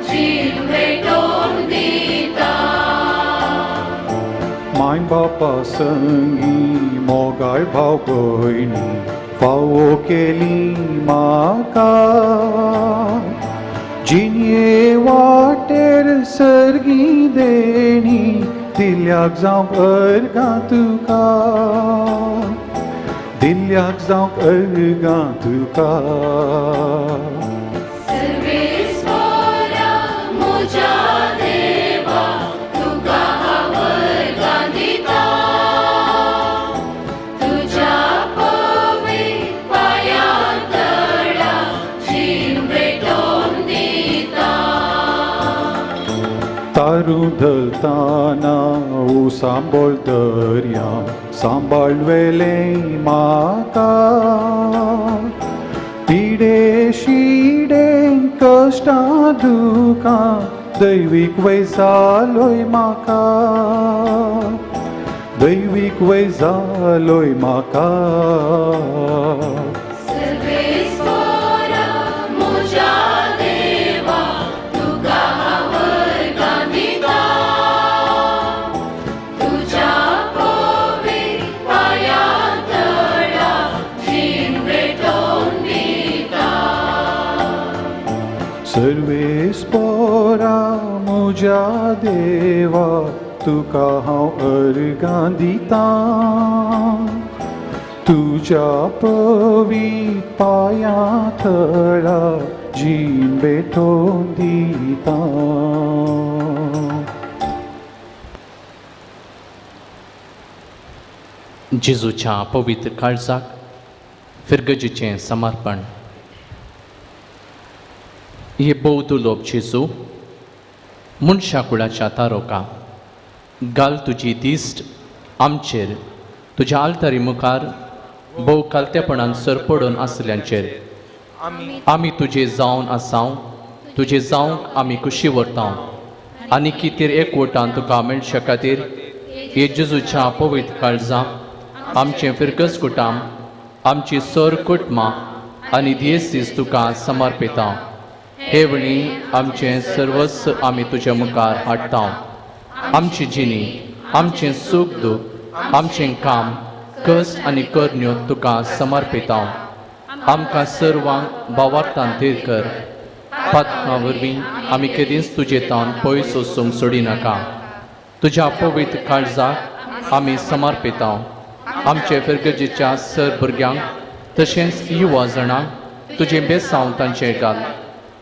जीण भेटोवन दितां माय बापा संगी मोगाळ भाव भयणी फावो केली म्हाका जिणे वाटेर सर्गी देणी दिल्याक जावंक अर्गां तुका दिल्याक जावंक अर्गां तुका सर्वेस्परा म्हज्या देवा तुका हांव अर्गां दितां तुज्या पवित्र पांयां तळा जीण भेटोवन दितां तारू धरताना ओ सांबाळ दर्या सांबाळवेले म्हाका पिडे शिडे कश्टां दुखां दैवीक वै जालोय म्हाका दैवीक वै जालोय म्हाका सर्वेस्परा म्हज्या देवा तुका हांव अर्गां दितां तुज्या पवित्र पांयां तळा जीण भेटोवन दितां सर्वेस्परा म्हज्या देवा तुका हांव अर्गां दितां तुज्या पवित्र पांयां तळा जीण भेटोवन दितां जेजूच्या पवित्र काळजाक फिरगजीचें समर्पण हे बौद्ध लोक जेजू मनशा कुळाच्या तारोका घाल तुजी दिश्ट आमचेर तुज्या आल्तारी मुखार भोव कालतेपणान सरपडून आसल्यांचेर आमी तुजे जावन आसांव तुजे जावंक आमी खुशी व्हरतां आनी कितें एकवटान तुका मेळचे खातीर हे जेजूच्या पवित्र काळजाक आमचें फिरगस कुटाम आमची सर कुटुंबां आनी दियेसीस तुका समर्पिता हे वेळी आमचें सर्वस्व आमी तुज्या मुखार हाडटां आमची जिणी आमचें सूख दूख आमचें काम कश्ट आनी करण्यो तुका समर्पिता आमकां सर्वांक भावार्थान थीर कर पातकां वरवीं आमी केदींच तुजे तावन पयस वचूंक सोडिनाका तुज्या पवित्र काळजाक आमी समर्पिता आमचे फिरगजेच्या सर भुरग्यांक तशेंच युवा जाणांक तुजें बेसांव तांचें घाल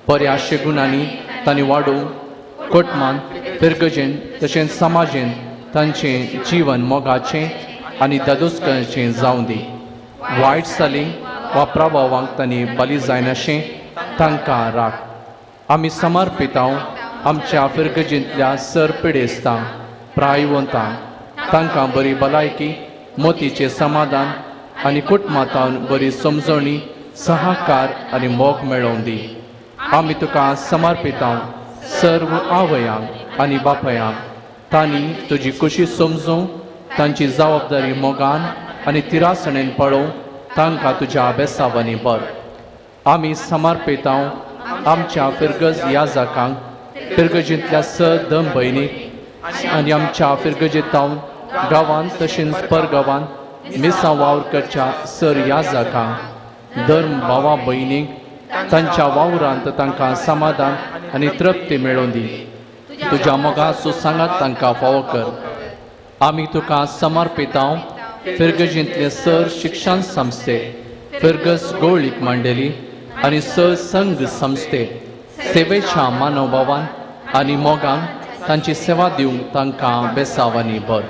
बऱ्याशे गुणांनी तांणी वाडूंक कुटुंबान फिरगजेन तशेंच समाजेन तांचें जीवन मोगाचें आनी दादोसकाचें जावं दी वायट चाली वा प्रभावांक तांणी बली जायनाशें तांकां राख आमी समर्पितांव आमच्या फिरगजेंतल्या सर पिडेस्तांक प्रायवंतांक तांकां बरी भलायकी मोतीचें समाधान आनी कुटुंबांतावन बरी समजणी सहकार आनी मोग मेळोवन दी आमी तुका समर्पितांव सर्व आवयांक आनी बापायांक तांणी तुजी खुशी समजूंक तांची जबाबदारी मोगान आनी तिरासणेन पळोवंक तांकां तुज्या बेसावनी बर. आमी समर्पितांव आमच्या फिरगज याजकांक, फिरगजींतल्या स दम भयणीक आनी आमच्या फिरगजीतांव गांवांत तशेंच परगांवांत मिसां वावर करच्या सर याजकांक, धर्म भावा भयणीक तांच्या वावरांत तांकां समाधान आनी तृप्ती मेळोवन दी. तुज्या मोगा सुसंगात तांकां फावो कर. आमी तुका समर्पितांव फिरगजींतले सर शिक्षण संस्थे, फिरगस गोळीक मंडली आनी सर संघ संस्थे सेवेच्या मानवभावान आनी मोगान तांची सेवा दिवंक तांकां बेसावनी बर.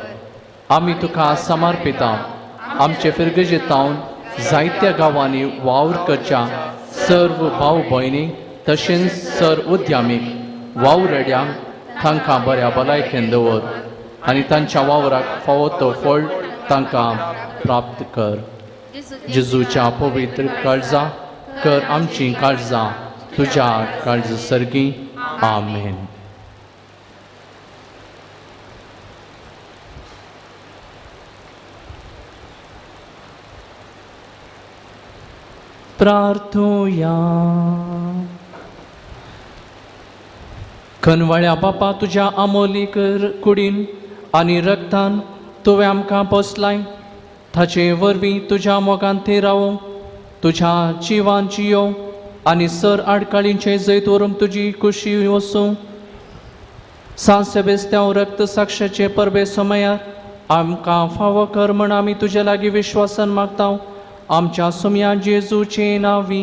आमी तुका समर्पितांव आमचे फिरगजीतावन जायत्या गांवांनी वावर करच्या सर्व भाव भयणीक तशेंच सर उद्यामीक वावरड्यांक तांकां बऱ्या भलायकेन दवर आनी तांच्या वावराक फावो तो फळ तांकां प्राप्त कर. जेजूच्या पवित्र काळजा कर आमची काळजां तुज्या काळज सर्गी. आमेन. प्रार्थुया. कनवळ्या बापा तुज्या अमोलीक कुडीन आनी रक्तान तुवें आमकां पोसलाय. ताचे वरवीं तुज्या मोगान ते रावूं, तुज्या जिवान जियो आनी सर आडकाळींचे जैत व्हरूंक तुजी खुशी वसूं. सांसे बेस्त्याव रक्त साक्षाचे परबे समयार आमकां फावो कर म्हण आमी तुजे लागीं विश्वासान मागता. आमच्या सुम्या जेजूचे नांवी.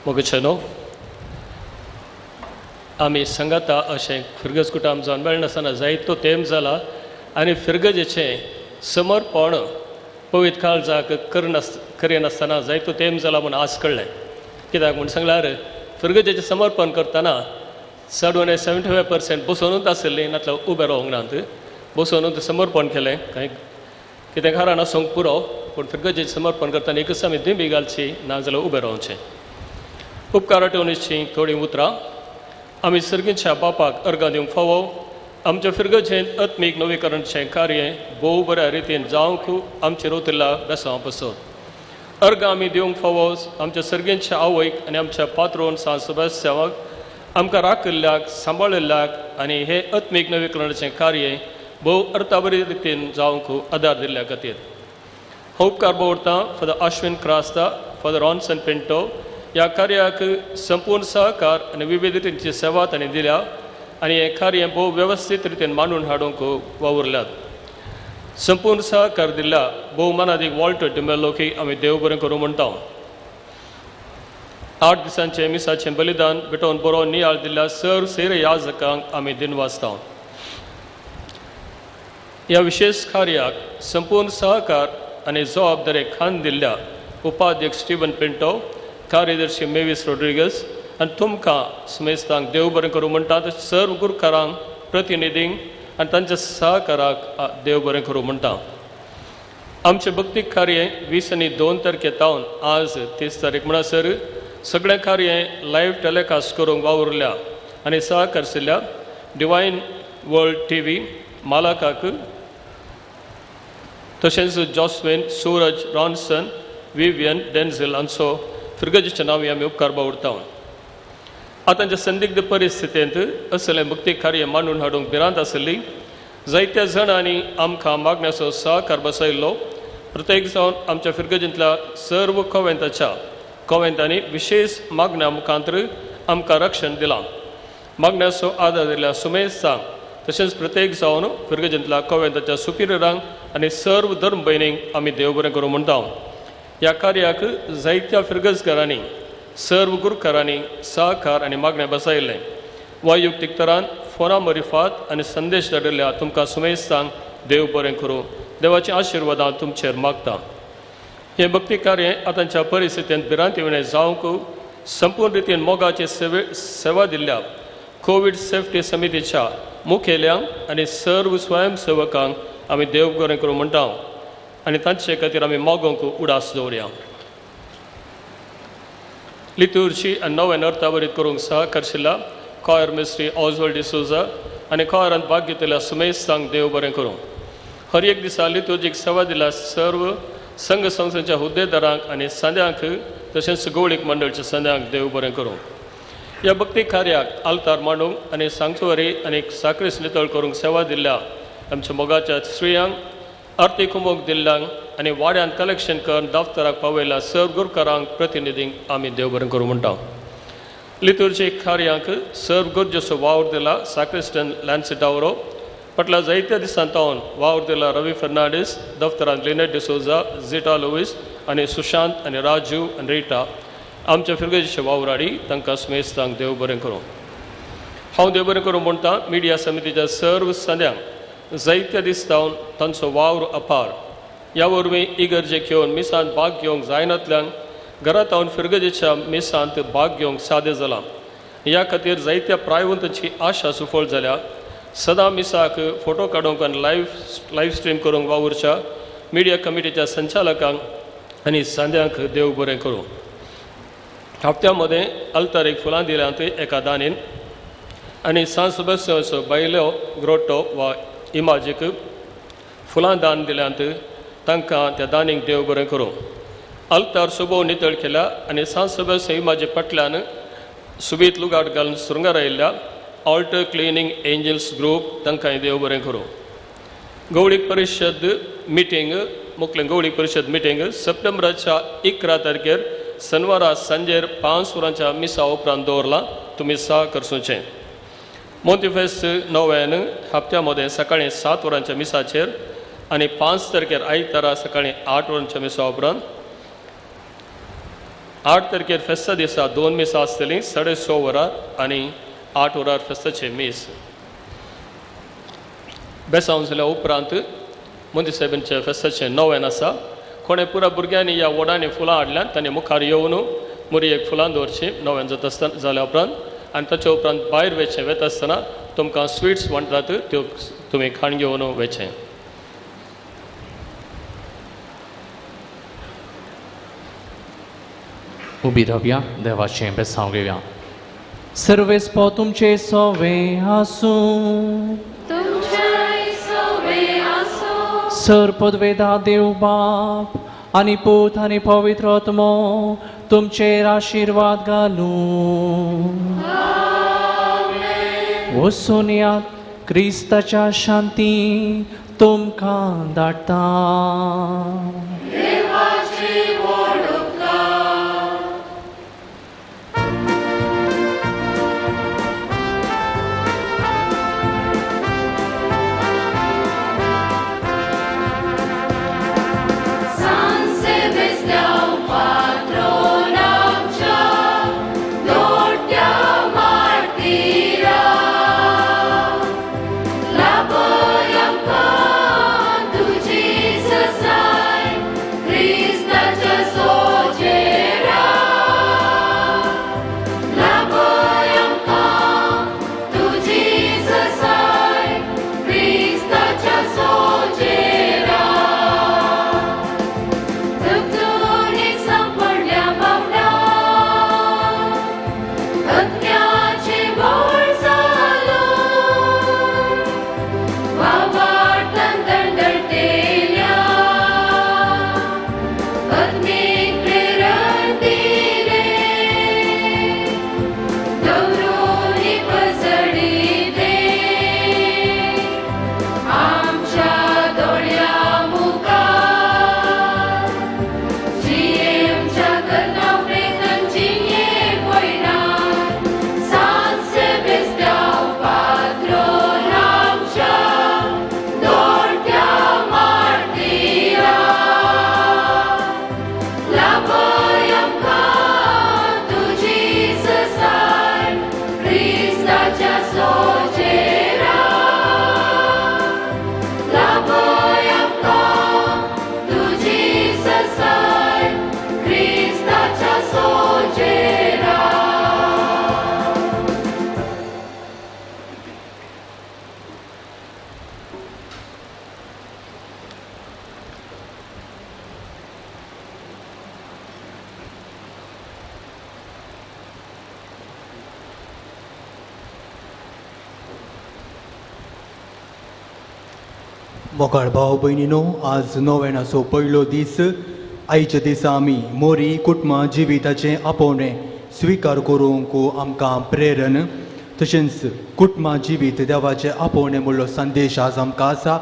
मोगचनो आमी संगता अशें फिरगज कुटाम जावन मेळनासतना जायतो तेंप जाला आनी फिरगजेचें समर्पण पवित्र काळजाक करिनासतना जायतो तेंप जाला म्हूण आस कळ्ळें. कित्याक म्हूण सांगल्यार फिरगजेचें समर्पण करतना 75% बसोनूच आसलीं, नातल्यार उबे रावंक नात. बसोनूच समर्पण केलें. कांय कितें कारण आसूंक पुरो, पूण फिरगजेचें समर्पण करतना एकच आमी दिंबी घालची, नाजाल्यार उबें रावचें. उपकार आठवणीची थोडीं उतरां. आमी सर्गीच्या बापाक अर्गां दिवंक फावो आमच्या फिरगजेंत आत्मीक नवीकरणचें कार्य भोव बऱ्या रितीन जावंक आमचेर उतिल्ल्या बेसांव पासून अर्गां आमी दिवंक फावो आमच्या सर्गीच्या आवयक आनी आमच्या पात्रोन सांसवेस्त्यांक आमकां राखिल्ल्याक, सांबाळिल्ल्याक आनी हे आत्मीक नवीकरणाचें कार्य भोव अर्थाबरी रितीन जावंक आदार दिल्ल्या खातीर हांव उपकार दवरतां. फादर अश्विन क्रास्ता, फादर रॉन्सन पिंटो ह्या कार्याक संपूर्ण सहकार आनी विविध रितींची सेवा तांणी दिल्या आनी हें कार्य भोव वेवस्थीत रितीन मांडून हाडूंक वावुरल्यात. संपूर्ण सहकार दिल्ल्या भोव मनादीक वॉल्टर डिमेलोकी आमी देव बरें करूं म्हणटा. 8 दिसांचें मिसाचें बलिदान भेटोवन बरो नियाळ दिल्ल्या सर सेर याजकांक आमी दिनवासता. ह्या विशेश कार्याक संपूर्ण सहकार आनी जबाबदारी खान दिल्ल्या उपाध्यक्ष स्टीवन पिंटो, कार्यदर्शी मेविस रोड्रिगस आनी तुमकां समेस्तांक देव बरें करूं म्हणटा. सर्व गुरकारांक, प्रतिनिधींक आनी तांच्या सहकाराक देव बरें करूं म्हणटा. आमचें भक्तीक कार्य 20 आनी 2 तारखेतावन आज 30 तारीख म्हणसर सगळें कार्य लायव्ह टॅलिकास्ट करूंक वावुरल्या आनी सहकारशिल्ल्या डिवायन वर्ल्ड TV मालाकाक तशेंच जॉस्विन, सूरज, रॉन्सन, विवियन, डेन्झिल हांचो फिरगजेच्या नांवी आमी उपकार बावुरता. आतांच्या संदिग्ध परिस्थितींत असलें भक्तीक कार्य मांडून हाडूंक भिरांत आसली. जायत्या जाणांनी आमकां मागण्याचो सहकार बसयल्लो. प्रत्येक जावन आमच्या फिरगजींतल्या सर्व कॉवेंतांनी विशेश मागण्या मुखांतर आमकां रक्षण दिलां. मागण्याचो आदार दिल्ल्या सुमेस्तांक तशेंच प्रत्येक जावन फिरगजींतल्या कॉवेंताच्या सुपिरियरांक आनी सर्व धर्म भयणींक आमी देव बरें करूं म्हणटा. ह्या कार्याक जायत्या फिरगजकारांनी, सर्व गुरकारांनी सहकार आनी मागण्या बसयल्ले. वैयक्तीक तरान फोना मरिफात आनी संदेश धाडिल्ल्या तुमकां सुमेस्तांक देव बरें करूं. देवाचें आशिर्वादां तुमचेर मागता. हें भक्ती कार्य आतांच्या परिस्थितींत भिरांतीविणें जावंक संपूर्ण रितीन मोगाची सेवा दिल्ल्या कोविड सेफ्टी समितीच्या मुखेल्यांक आनी सर्व स्वयंसेवकांक आमी देव बरें करूं म्हणटा. आनी तांचे खातीर आमी मोगोंक उडास दवरया. लितुर्ची आनी नवें अर्ताबरीत करूंक सहकारशिल्ला कॉयर मिस्ट्री ऑजवल्ड डिसोजा आनी कॉयरांत भाग घेतिल्ल्या सुमेश सांग देव बरें करूं. हर एक दिसा लितुर्जीक सेवा दिल्या सर्व संघ संस्थेच्या हुद्देदारांक आनी संद्यांक तशेंच गवळीक मंडळच्या संद्यांक देव बरें करूं. ह्या भक्ती कार्याक आल्तार मांडूंक आनी सांगचुवारी आनी साखरेस नितळ करूंक सेवा दिल्ल्या आमच्या मोगाच्या स्त्रियांक आरती कुंभोक दिल्ल्यांक आनी वाड्यान कलेक्शन करून दफ्तराक पावयल्या सर्व गुरकारांक प्रतिनिधींक आमी देव बरें करूं म्हणटा. लितुर्जी कार्यांक सर्व गरजेचो वावर दिला साक्रिस्टन लॅन्सिटावरो फाटल्या जायत्या दिसांतावन वावर दिला रवी फर्नांडीस दफ्तरांत लिनेट डिसोजा झिटा लुईस आनी सुशांत आनी राजू आनी रिटा आमच्या फिरगेचे वावराडी तांकां स्मेस्तांक देव बरें करूं. हांव देव बरें करूं म्हणटा मिडिया समितीच्या सर्व संद्यांक जायत्या दिसतावन तांचो वावर अपार. ह्या वरवीं इगर्जेक येवन मिसांत भाग घेवंक जायनातल्यान घरांत हांव फिरगजेच्या मिसांत भाग घेवंक सादें जालां. ह्या खातीर जायत्या प्रायवंतांची आशा सुफळ जाल्या. सदां मिसाक फोटो काडूंक आनी लायव्ह स्ट्रीम करूंक वावुरच्या मिडिया कमिटीच्या संचालकांक आनी सांद्यांक देव बरें करूं. हप्त्या मदें अल्तारेक फुलां दिल्यांत एका दानीन आनी सान सेबास्टियानाचो बायलो ग्रोटो वा इमाजीक फुलां दान दिल्यांत तांकां त्या दानीक देव बरें करूं. अल्तार सुबो नितळ केल्या आनी सान सेबास्टियान इमाजे फाटल्यान सुबीत लुगाट घालून सुरंगार आयिल्ल्या ऑल्टर क्लिनिंग एंजल्स ग्रुप तांकांय देव बरें करूं. गवळीक परिशद मिटींग मुखेल गवळीक परिशद मिटींग सप्टेंबराच्या 11 तारखेर शनिवारा सांजेर 5 वरांच्या मिसा उपरांत दवरलां. तुमी सहकरचें. मोंतीफेस्त नोवेन हप्त्या मदें सकाळीं 7 वरांच्या मिसाचेर आनी 5 तारखेर आयतारा सकाळीं 8 वरांच्या मिसा उपरांत. 8 तारखेर फेस्ता दिसा 2 मिसां आसतलीं 6:30 वरार आनी 8 वरार फेस्ताचे मीस. बेसांव जाल्या उपरांत मोदी साहेबांच्या फेस्ताचें नोवेन आसा. कोणें पुरा भुरग्यांनी ह्या वडांनी फुलां हाडल्यात तांणी मुखार येवन मुरयेक फुलां दवरचीं नोवेन जाता आसतना जाल्या उपरांत आनी ताचे उपरांत भायर वेचें वेता आसतना तुमकां स्विट्स म्हणटात त्यो तुमी खाण घेवन वेचें. उबी रावया देवाचें बेसांव घेवया. सर्वेस्पो तुमचे सोवे आसूं सर पदवेदा देव बाप आनी पूत आनी पवित्र आत्मो तुमचेर आशिर्वाद घालूं. वचून यात क्रिस्ताच्या शांती तुमकां धाडटा. Jesus, I मोगाळ भाव भयणीनो, आज नोवेनाचो पयलो दीस. आयच्या दिसा आमी मोरी कुटुंबां जिविताचें आपोवणें स्विकार करूंक आमकां प्रेरण, तशेंच कुटुंबां जिवीत देवाचें आपोवणें म्हणलो संदेश आज आमकां आसा.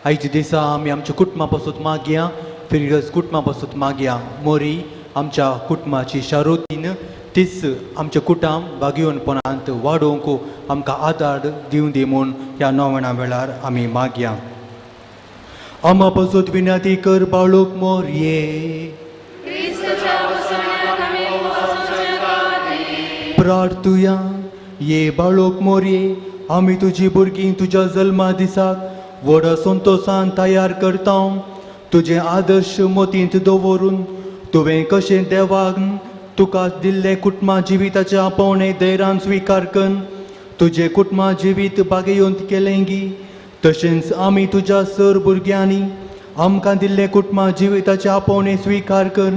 आयच्या दिसा आमी आमच्या कुटुंबा पासून मागया, फिरगस कुटुंबा पासून मागया. मोरी आमच्या कुटुंबाची शारोतीन तीच आमचें कुटुंब बागयोनपणांत वाडोवंक आमकां आदार दिवं दी म्हूण ह्या नोवेना वेळार आमी मागया. आमा पासून विनंती कर बाळूक मोरये. प्रार्थुया. ये बाळूक मोरये, आमी तुजी भुरगीं तुज्या जल्मा दिसाक व्हडा संतोशान तयार करता. तुजें आदर्श मोतींत दवरून तुवें कशें देवाक तुका दिल्लें कुटुंबा जिविताचें आपोवणें धैर्यान स्विकार कर. तुजें कुटुंबा जिवीत बागेयोंत केलें गी, तशेंच आमी तुज्या सर भुरग्यांनी आमकां दिल्लें कुटुंबा जिविताचें आपोवणें स्विकार कर.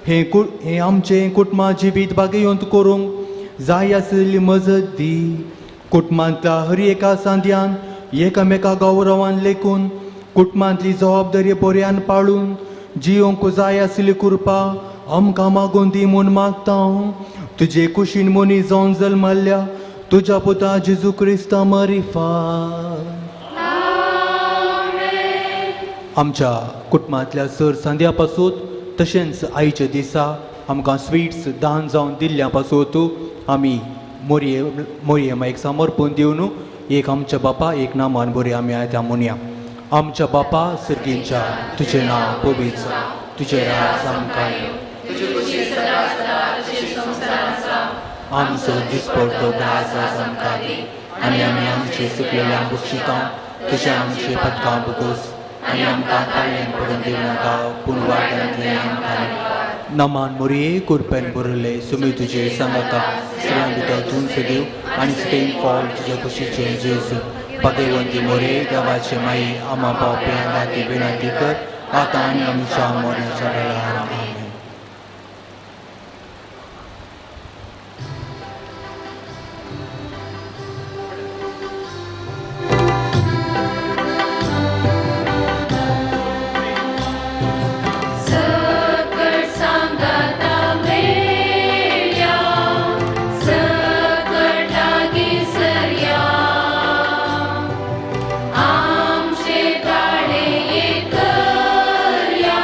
हें आमचें कुटुंबा जिवीत बागेयोंत करूंक जाय आशिल्ली मजत दी. कुटुंबांतल्या हर एका सांद्यान एकामेका गौरवान लेखून कुटुंबांतली जबाबदारी बऱ्यान पाळून जियोंक जाय आशिल्ली कृपा आमकां मागून दी म्हूण मागता. तुजे कुशीन मनीस जावन जल्मल्ल्या तुज्या पुता जेजू क्रिस्ता मरिफा. आमच्या कुटुंबांतल्या सर सांद्या पासून तशेंच आयच्या दिसा आमकां स्वीट्स दान जावन दिल्ल्या पासून आमी मोरये मायक समर्पण दिवन एक आमच्या बापा एक नामान बरी आमी आयत्या म्हणया. आमच्या बापा सर्गींच्या तुजें नांव पवित्र जावं, तुजें राज आमकां येवं, आमचो दिसपडटो दास आज आमकां दी, आनी आमी आमचे चुकलेल्यांक बक्षिता तशें आमचे पदकां बगोस, आनी आमकां ताळयेन पडून दिवं नाका, पूण वायटांतलें आमकां. नमान मोरये कुरपेन बरयले सुमी तुजे सांगाता स्त्रियां भितर तूं सदिव आनी स्तेन फॉल तुजे कुशीचे जेजू. पगेवंती मोरे देवाचे माई आमा बापाय खातीर विनंती कर, आतां आनी आमच्या मरणाच्या वेळार. आमेन. आमचे ताळे करया,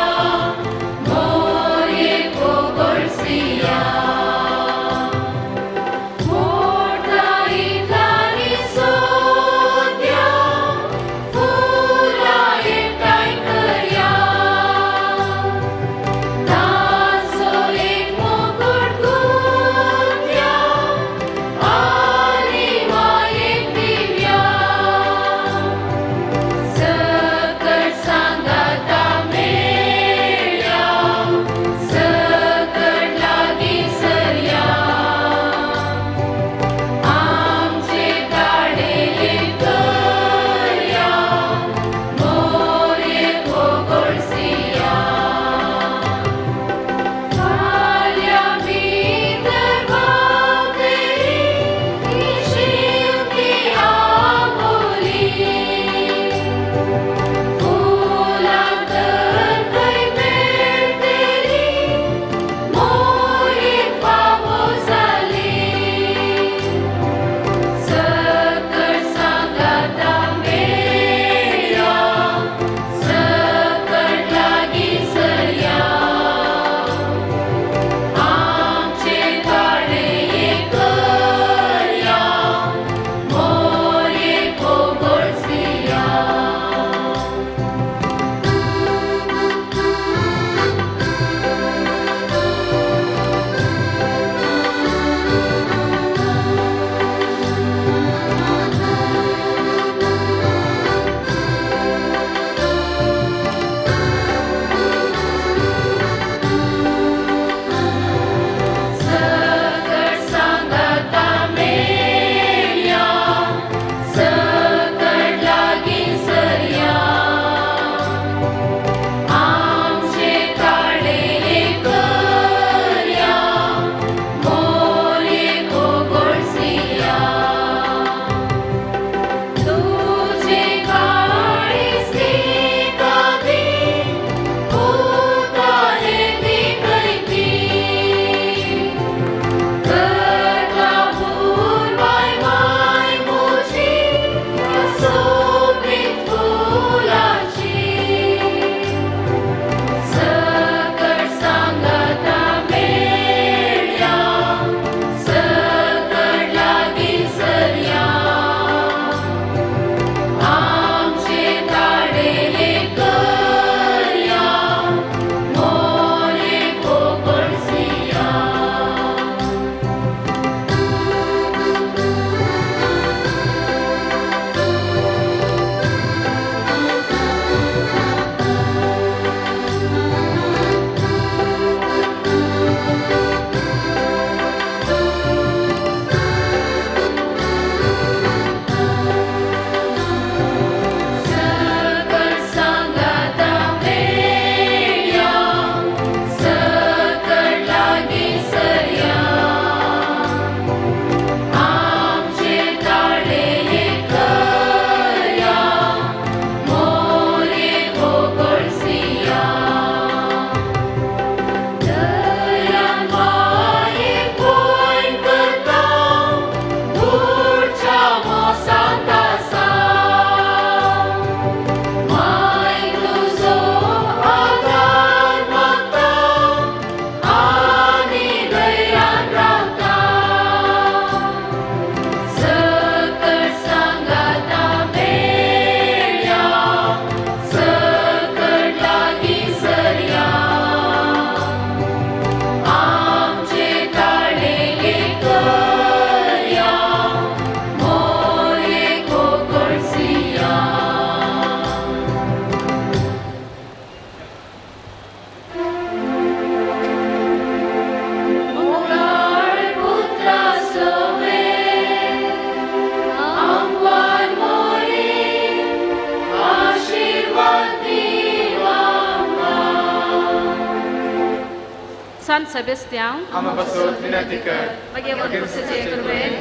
San Sebastião, Ama basot vinatikat, bagaimana saja kurban,